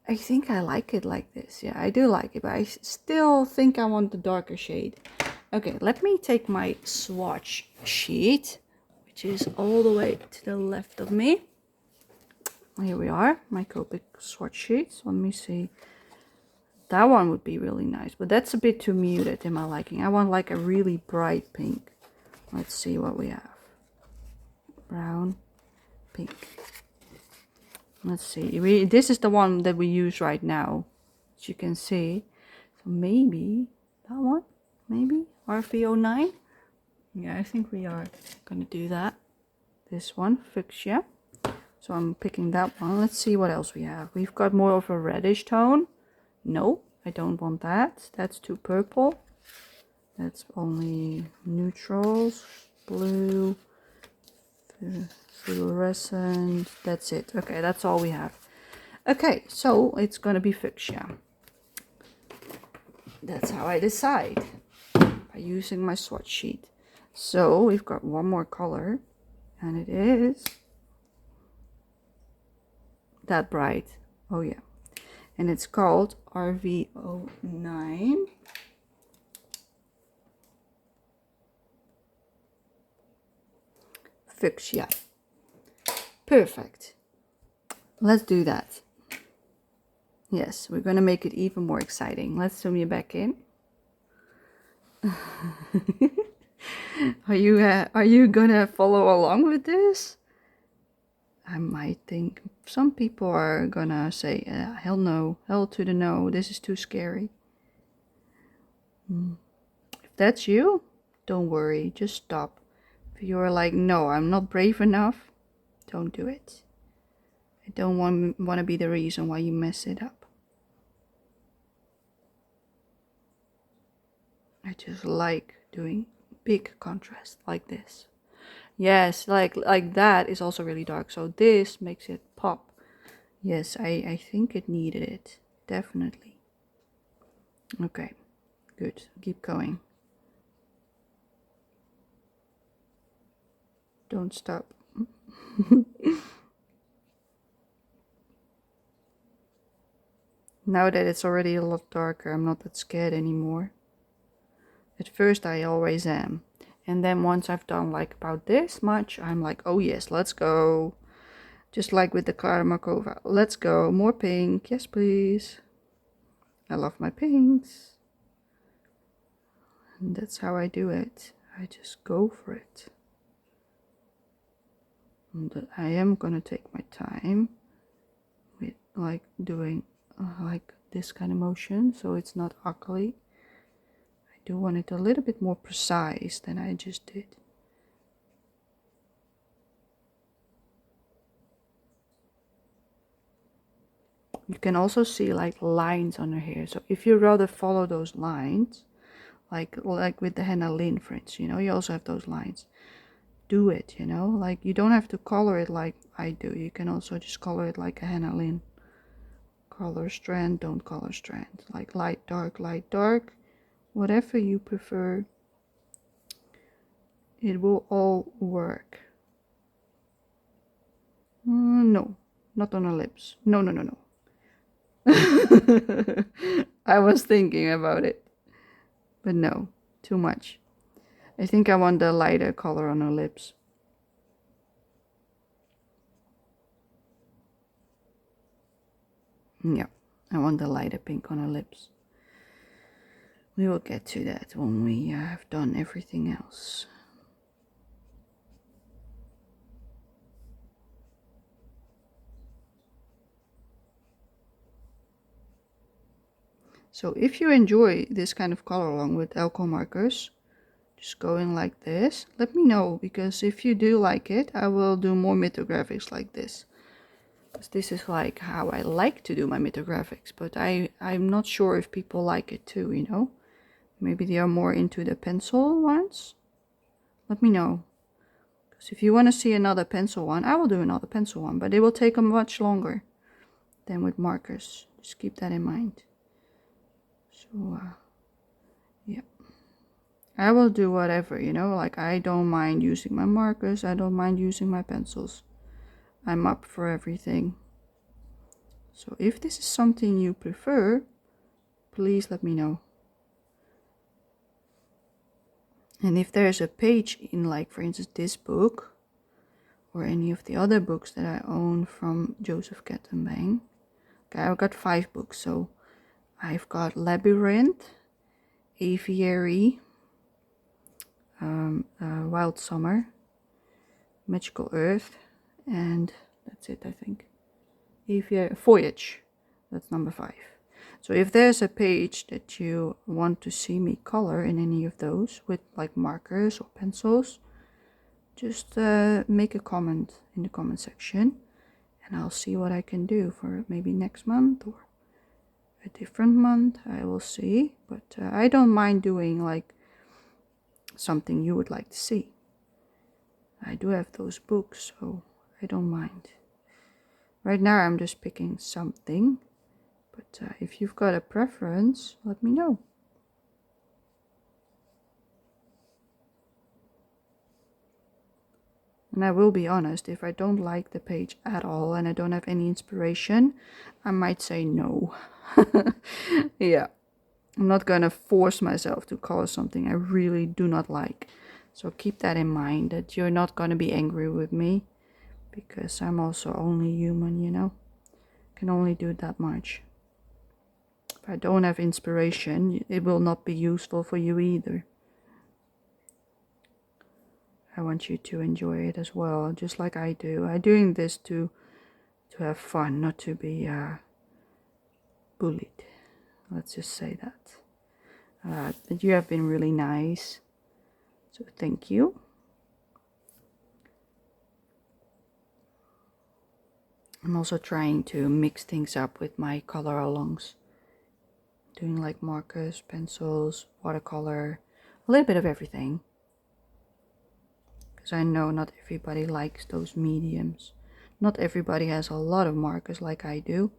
I think I like it like this. Yeah, I do like it, but I still think I want the darker shade. Okay, let me take my swatch sheet, which is all the way to the left of me. Here we are, my Copic swatch sheets. Let me see. That one would be really nice, but that's a bit too muted in my liking. I want like a really bright pink. Let's see what we have. Brown, pink. Let's see. This is the one that we use right now, as you can see. So maybe that one, maybe RV09. Yeah, I think we are gonna do that. This one, fuchsia. So I'm picking that one. Let's see what else we have. We've got more of a reddish tone. No, I don't want that. That's too purple. That's only neutrals, blue, fluorescent. That's it. Okay, that's all we have. Okay, so it's gonna be fuchsia. That's how I decide, by using my swatch sheet. So we've got one more color, and it is that bright. Oh yeah. And it's called RV09. Fuchsia. Perfect. Let's do that. Yes, we're gonna make it even more exciting. Let's zoom you back in. Are you gonna follow along with this? I might think some people are gonna say, hell no, hell to the no, this is too scary. If that's you, don't worry, just stop. If you're like, no, I'm not brave enough, don't do it. I don't want to be the reason why you mess it up. I just like doing big contrast like this. Yes, like that is also really dark. So this makes it pop. Yes, I think it needed it. Definitely. Okay, good. Keep going. Don't stop. Now that it's already a lot darker, I'm not that scared anymore. At first I always am. And then once I've done like about this much, I'm like, oh yes, let's go. Just like with the Clara Markova. Let's go. More pink. Yes, please. I love my pinks. And that's how I do it. I just go for it. And I am gonna take my time with like doing like this kind of motion, so it's not ugly. I do want it a little bit more precise than I just did. You can also see like lines on her hair, so if you rather follow those lines, like with the henna lin, for instance, you know, you also have those lines. Do it, you know, like you don't have to color it like I do. You can also just color it like a henna lin. Color strand, don't color strand, like light dark, whatever you prefer, it will all work. No, not on her lips. No. I was thinking about it, but no, too much. I think I want the lighter color on her lips. Yeah, I want the lighter pink on her lips. We will get to that when we have done everything else. So if you enjoy this kind of color along with alcohol markers, just going like this, let me know, because if you do like it, I will do more mythographics like this. Because this is like how I like to do my mythographics, but I'm not sure if people like it too, you know. Maybe they are more into the pencil ones. Let me know. Because if you want to see another pencil one, I will do another pencil one, but it will take much longer than with markers. Just keep that in mind. So, yeah. I will do whatever, you know, like I don't mind using my markers, I don't mind using my pencils. I'm up for everything. So if this is something you prefer, please let me know. And if there's a page in, like, for instance, this book, or any of the other books that I own from Joseph Kettenbang. Okay, I've got 5 books, so I've got Labyrinth, Aviary, Wild Summer, Magical Earth, and that's it, I think. Aviary, Voyage, that's number 5. So if there's a page that you want to see me color in any of those with like markers or pencils, just make a comment in the comment section, and I'll see what I can do for maybe next month or a different month. I will see, but I don't mind doing like something you would like to see. I do have those books, so I don't mind. Right now I'm just picking something, but if you've got a preference, let me know. And I will be honest, if I don't like the page at all and I don't have any inspiration, I might say no. Yeah, I'm not gonna force myself to color something I really do not like. So keep that in mind, that you're not gonna be angry with me, because I'm also only human, you know. Can only do that much. If I don't have inspiration, it will not be useful for you either. I want you to enjoy it as well, just like I do. I'm doing this to have fun, not to be bullied. Let's just say that. But you have been really nice, so thank you. I'm also trying to mix things up with my color alongs. Doing like markers, pencils, watercolor, a little bit of everything. Because I know not everybody likes those mediums. Not everybody has a lot of markers like I do.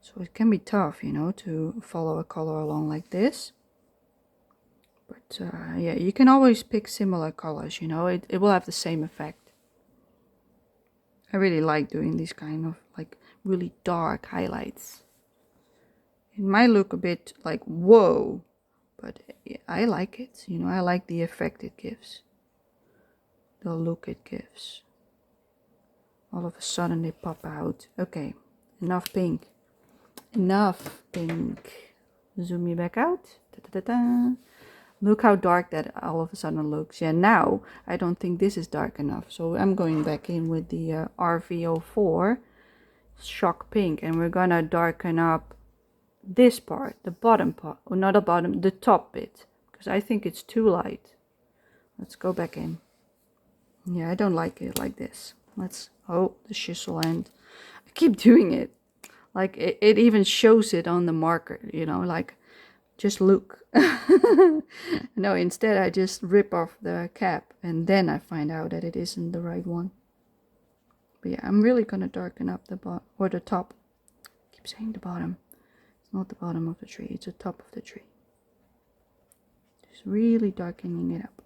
So it can be tough, you know, to follow a color along like this. But yeah, you can always pick similar colors, you know, it will have the same effect. I really like doing these kind of like really dark highlights. It might look a bit like, whoa, but I like it, you know, I like the effect it gives. The look it gives. All of a sudden they pop out. Okay, enough pink. Enough pink. Zoom me back out. Da, da, da, da. Look how dark that all of a sudden looks. Yeah, now I don't think this is dark enough. So I'm going back in with the RV04 Shock Pink. And we're gonna darken up this part. The bottom part. Or not the bottom, the top bit. Because I think it's too light. Let's go back in. Yeah, I don't like it like this. Let's... Oh, the chisel end. I keep doing it. Like, it even shows it on the marker, you know, like... Just look. No, instead I just rip off the cap and then I find out that it isn't the right one. But yeah, I'm really gonna darken up the bottom or the top. I keep saying the bottom. It's not the bottom of the tree, it's the top of the tree. Just really darkening it up.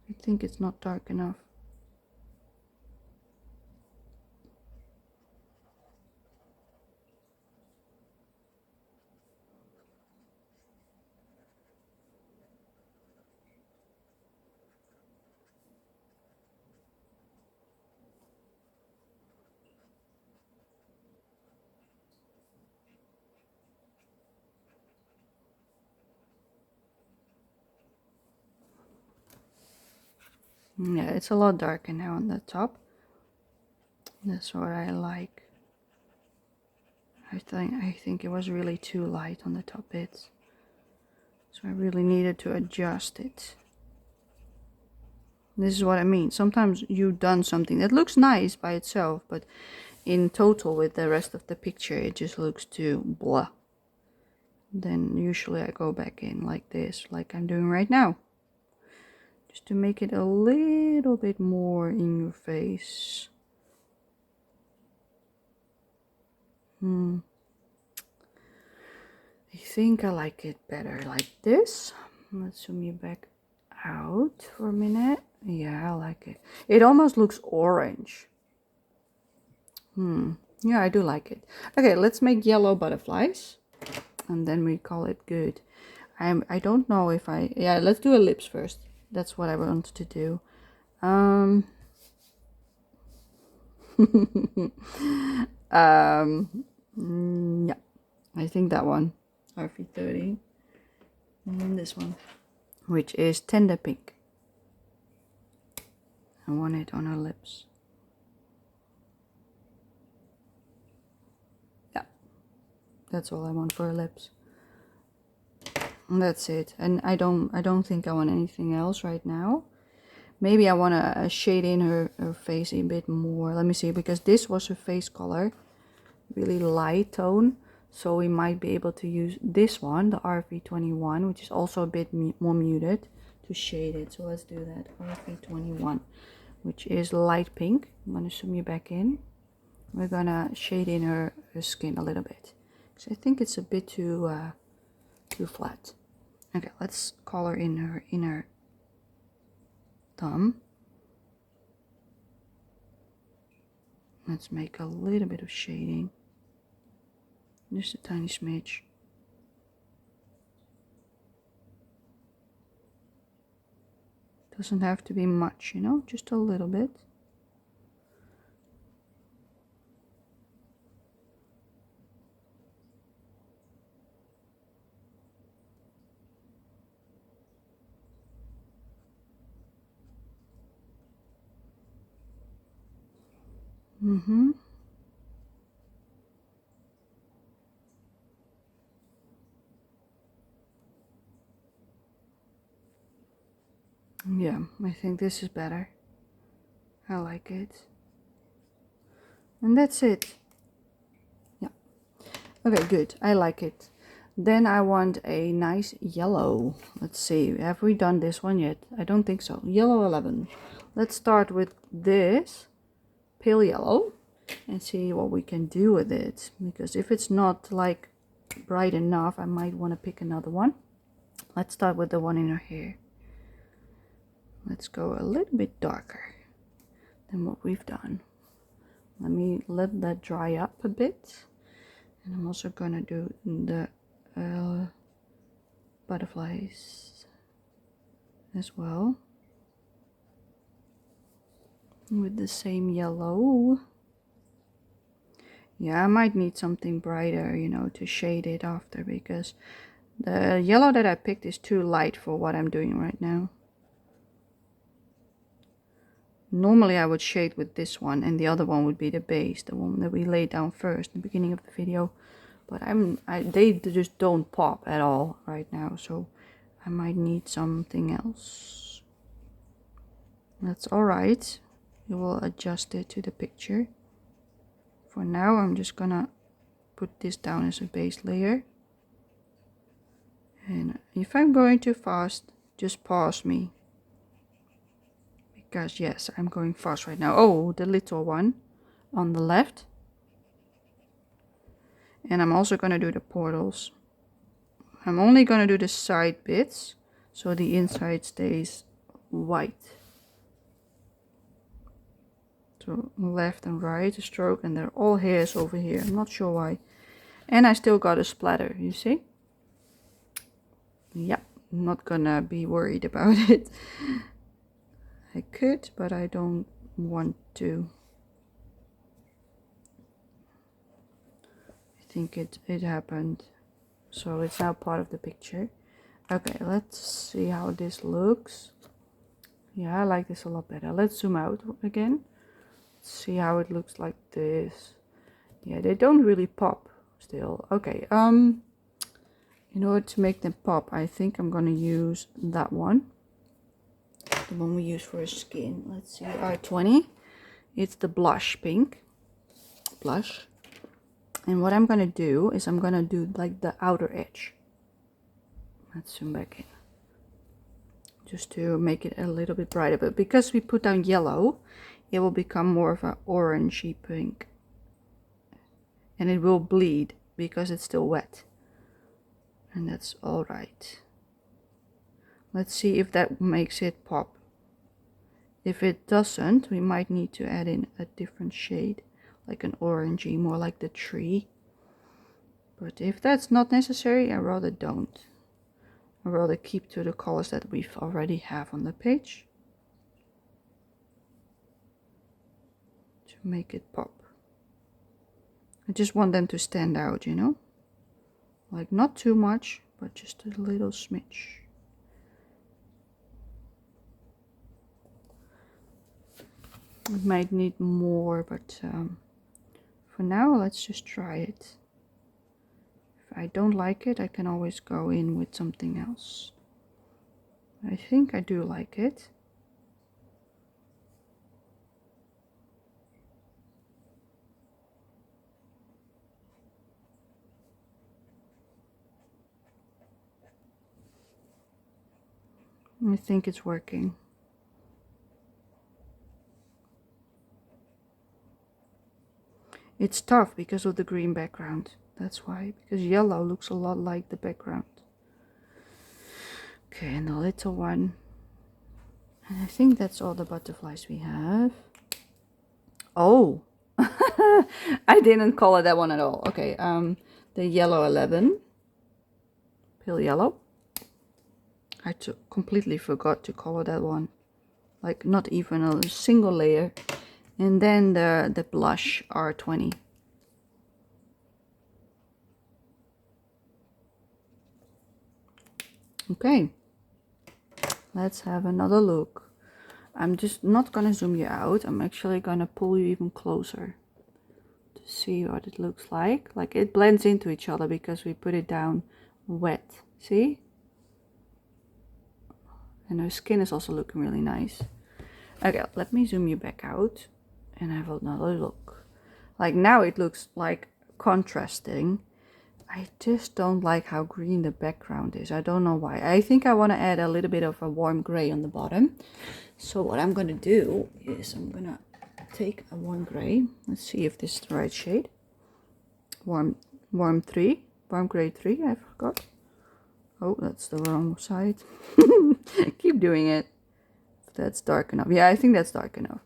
I think it's not dark enough. Yeah, it's a lot darker now on the top. That's what I like. I think it was really too light on the top bits. So I really needed to adjust it. This is what I mean. Sometimes you've done something that looks nice by itself, but in total with the rest of the picture it just looks too blah. Then usually I go back in like this, like I'm doing right now. Just to make it a little bit more in your face. I think I like it better like this. Let's zoom you back out for a minute. Yeah, I like it. It almost looks orange. Yeah, I do like it. Okay, let's make yellow butterflies. And then we call it good. I don't know if yeah, let's do a lips first. That's what I wanted to do. Yeah, I think that one, RV30, and then this one, which is tender pink. I want it on her lips. Yeah, that's all I want for her lips. And that's it. And I don't think I want anything else right now. Maybe I want to shade in her face a bit more. Let me see, because this was her face color, really light tone. So we might be able to use this one, the RV21, which is also a bit more muted, to shade it. So let's do that. RV21, which is light pink. I'm going to zoom you back in. We're going to shade in her skin a little bit. Because I think it's a bit too flat. Okay, let's color in her inner thumb. Let's make a little bit of shading. Just a tiny smidge. Doesn't have to be much, you know, just a little bit. Yeah, I think this is better. I like it. And that's it. Yeah. Okay, good. I like it. Then I want a nice yellow. Let's see. Have we done this one yet? I don't think so. Yellow 11. Let's start with this pale yellow and see what we can do with it. Because if it's not like bright enough, I might want to pick another one. Let's start with the one in her hair. Let's go a little bit darker than what we've done. Let me let that dry up a bit. And I'm also gonna do the butterflies as well with the same yellow. Yeah, I might need something brighter, you know, to shade it after, because the yellow that I picked is too light for what I'm doing right now. Normally I would shade with this one, and the other one would be the base, the one that we laid down first in the beginning of the video. But they just don't pop at all right now, so I might need something else. That's alright. We will adjust it to the picture. For now, I'm just gonna put this down as a base layer. And if I'm going too fast, just pause me. Because yes, I'm going fast right now. Oh, the little one on the left. And I'm also gonna do the portals. I'm only gonna do the side bits, so the inside stays white. So left and right a stroke, and they're all hairs over here. I'm not sure why. And I still got a splatter, you see? Yep, I'm not gonna be worried about it. I could, but I don't want to. I think it happened. So it's now part of the picture. Okay, let's see how this looks. Yeah, I like this a lot better. Let's zoom out again. See how it looks like this. Yeah, they don't really pop still. Okay, in order to make them pop, I think I'm gonna use that one, the one we use for skin. Let's see, R20. It's the blush pink blush, and what I'm gonna do is I'm gonna do like the outer edge. Let's zoom back in, just to make it a little bit brighter. But because we put down yellow, it will become more of an orangey pink, and it will bleed because it's still wet, and that's all right. Let's see if that makes it pop. If it doesn't, we might need to add in a different shade, like an orangey, more like the tree. But if that's not necessary, I rather don't. I rather keep to the colors that we already have on the page to make it pop. I just want them to stand out, you know, like not too much, but just a little smidge. It might need more, but for now, let's just try it. If I don't like it, I can always go in with something else. I think I do like it. I think it's working. It's tough because of the green background. That's why, because yellow looks a lot like the background. Okay, and the little one. And I think that's all the butterflies we have. Oh, I didn't color that one at all. Okay, the yellow 11, pale yellow. I completely forgot to color that one. Like not even a single layer. And then the blush R20. Okay, let's have another look. I'm just not gonna zoom you out. I'm actually gonna pull you even closer to see what it looks like. Like it blends into each other because we put it down wet. See? And her skin is also looking really nice. Okay, let me zoom you back out and have another look. Like now it looks like contrasting. I just don't like how green the background is. I don't know why. I think I want to add a little bit of a warm gray on the bottom. So what I'm going to do is I'm going to take a warm gray. Let's see if this is the right shade. Warm gray 3, I forgot. Oh, that's the wrong side. Keep doing it. That's dark enough. Yeah, I think that's dark enough.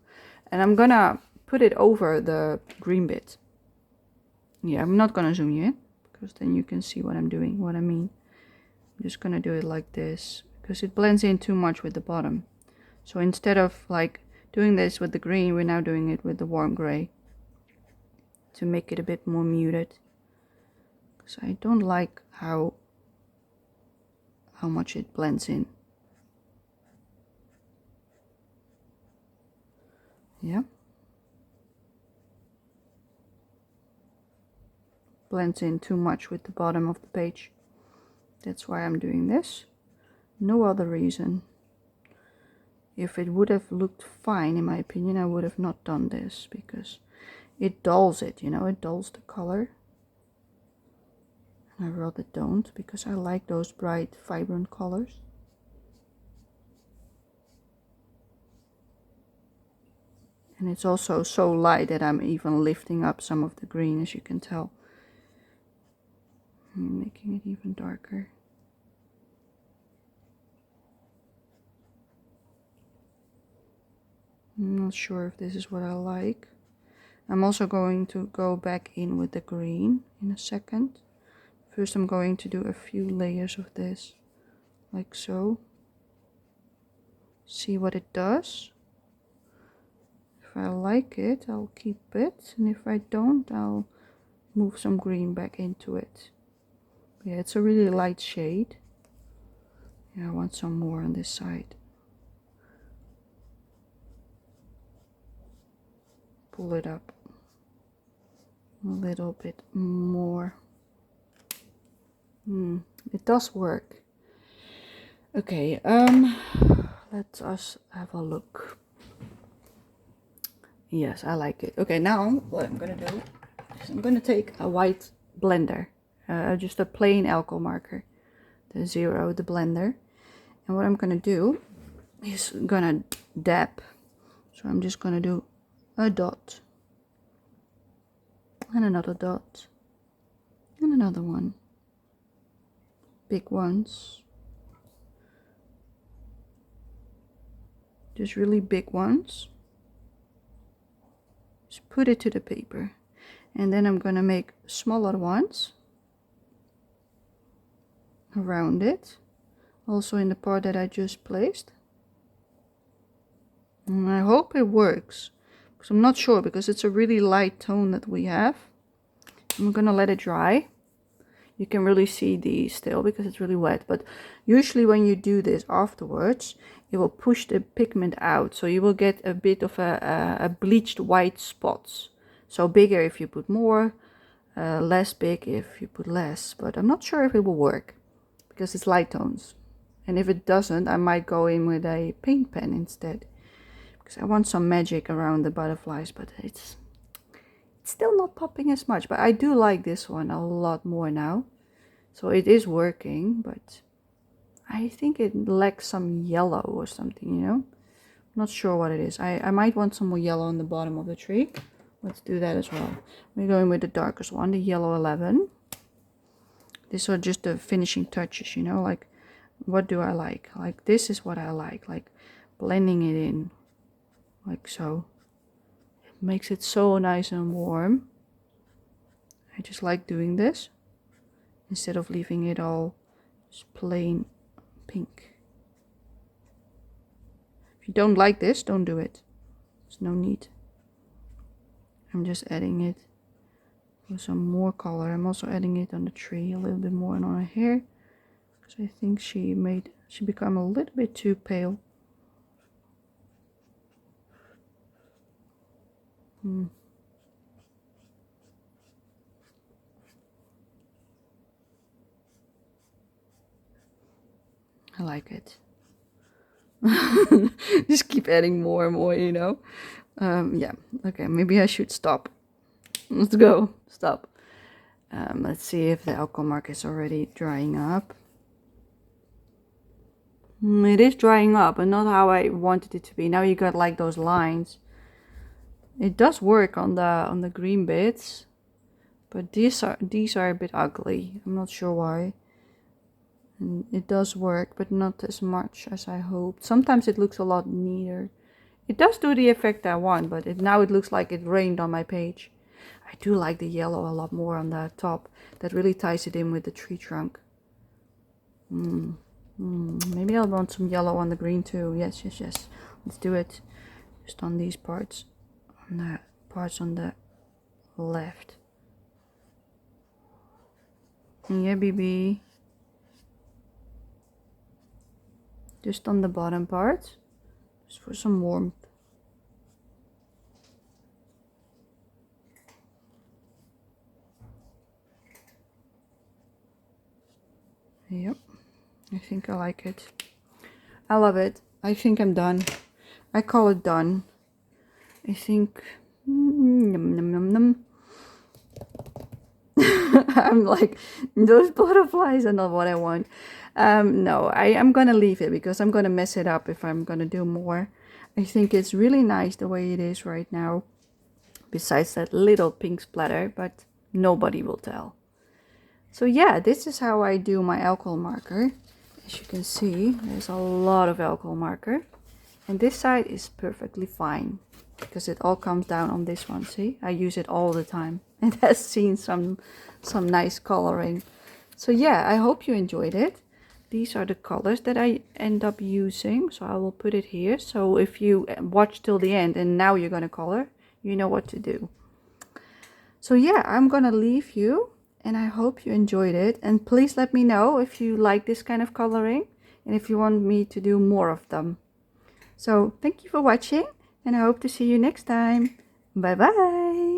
And I'm gonna put it over the green bit. Yeah, I'm not gonna zoom you in, because then you can see what I'm doing, what I mean. I'm just gonna do it like this, because it blends in too much with the bottom. So instead of like doing this with the green, we're now doing it with the warm gray to make it a bit more muted. Because I don't like how much it blends in. Yeah. Blends in too much with the bottom of the page. That's why I'm doing this. No other reason. If it would have looked fine, in my opinion, I would have not done this, because it dulls it, you know, it dulls the color. And I rather don't, because I like those bright, vibrant colors. And it's also so light that I'm even lifting up some of the green, as you can tell. I'm making it even darker. I'm not sure if this is what I like. I'm also going to go back in with the green in a second. First I'm going to do a few layers of this, like so. See what it does. If I like it, I'll keep it, and if I don't, I'll move some green back into it. Yeah, it's a really light shade. Yeah, I want some more on this side. Pull it up a little bit more. It does work. Okay, let us have a look. Yes, I like it. Okay, now what I'm gonna do is I'm gonna take a white blender, just a plain alcohol marker, the 0, the blender, and what I'm gonna do is gonna dab. So I'm just gonna do a dot, and another dot, and another one. Big ones, just really big ones. Just put it to the paper, and then I'm gonna make smaller ones around it, also in the part that I just placed. And I hope it works, because I'm not sure, because it's a really light tone that we have. I'm gonna let it dry. You can really see these still because it's really wet, but usually when you do this afterwards, it will push the pigment out, so you will get a bit of a bleached white spots. So bigger if you put more, less big if you put less, but I'm not sure if it will work because it's light tones. And if it doesn't, I might go in with a paint pen instead, because I want some magic around the butterflies, but it's still not popping as much. But I do like this one a lot more now, so it is working, but I think it lacks some yellow or something, you know. I'm not sure what it is. I might want some more yellow on the bottom of the tree. Let's do that as well. We're going with the darkest one, the yellow 11. These are just the finishing touches, you know, like what do I like? Like this is what I like blending it in like so. It makes it so nice and warm. I just like doing this instead of leaving it all just plain pink. If you don't like this, don't do it. There's no need. I'm just adding it with some more color. I'm also adding it on the tree a little bit more and on her hair, because I think she become a little bit too pale. I like it. Just keep adding more and more, you know. Yeah, okay, maybe I should stop. Let's go. Stop. Let's see if the alcohol mark is already drying up. It is drying up, but not how I wanted it to be. Now you got like those lines. It does work on the green bits, but these are a bit ugly. I'm not sure why. And it does work, but not as much as I hoped. Sometimes it looks a lot neater. It does do the effect I want, but now it looks like it rained on my page. I do like the yellow a lot more on the top. That really ties it in with the tree trunk. Maybe I'll want some yellow on the green too. Yes. Let's do it. Just on these parts. On the parts on the left. Yeah, baby. Just on the bottom part. Just for some warmth. Yep. I think I like it. I love it. I think I'm done. I call it done. I think... Num, num, num, num. I'm like, those butterflies are not what I want. No, I'm gonna leave it because I'm gonna mess it up if I'm gonna do more. I think it's really nice the way it is right now. Besides that little pink splatter, but nobody will tell. So yeah, this is how I do my alcohol marker. As you can see, there's a lot of alcohol marker. And this side is perfectly fine. Because it all comes down on this one, see? I use it all the time. It has seen some nice coloring. So yeah, I hope you enjoyed it. These are the colors that I end up using. So I will put it here. So if you watch till the end and now you're gonna color, you know what to do. So yeah, I'm gonna leave you. And I hope you enjoyed it. And please let me know if you like this kind of coloring. And if you want me to do more of them. So thank you for watching. And I hope to see you next time. Bye bye.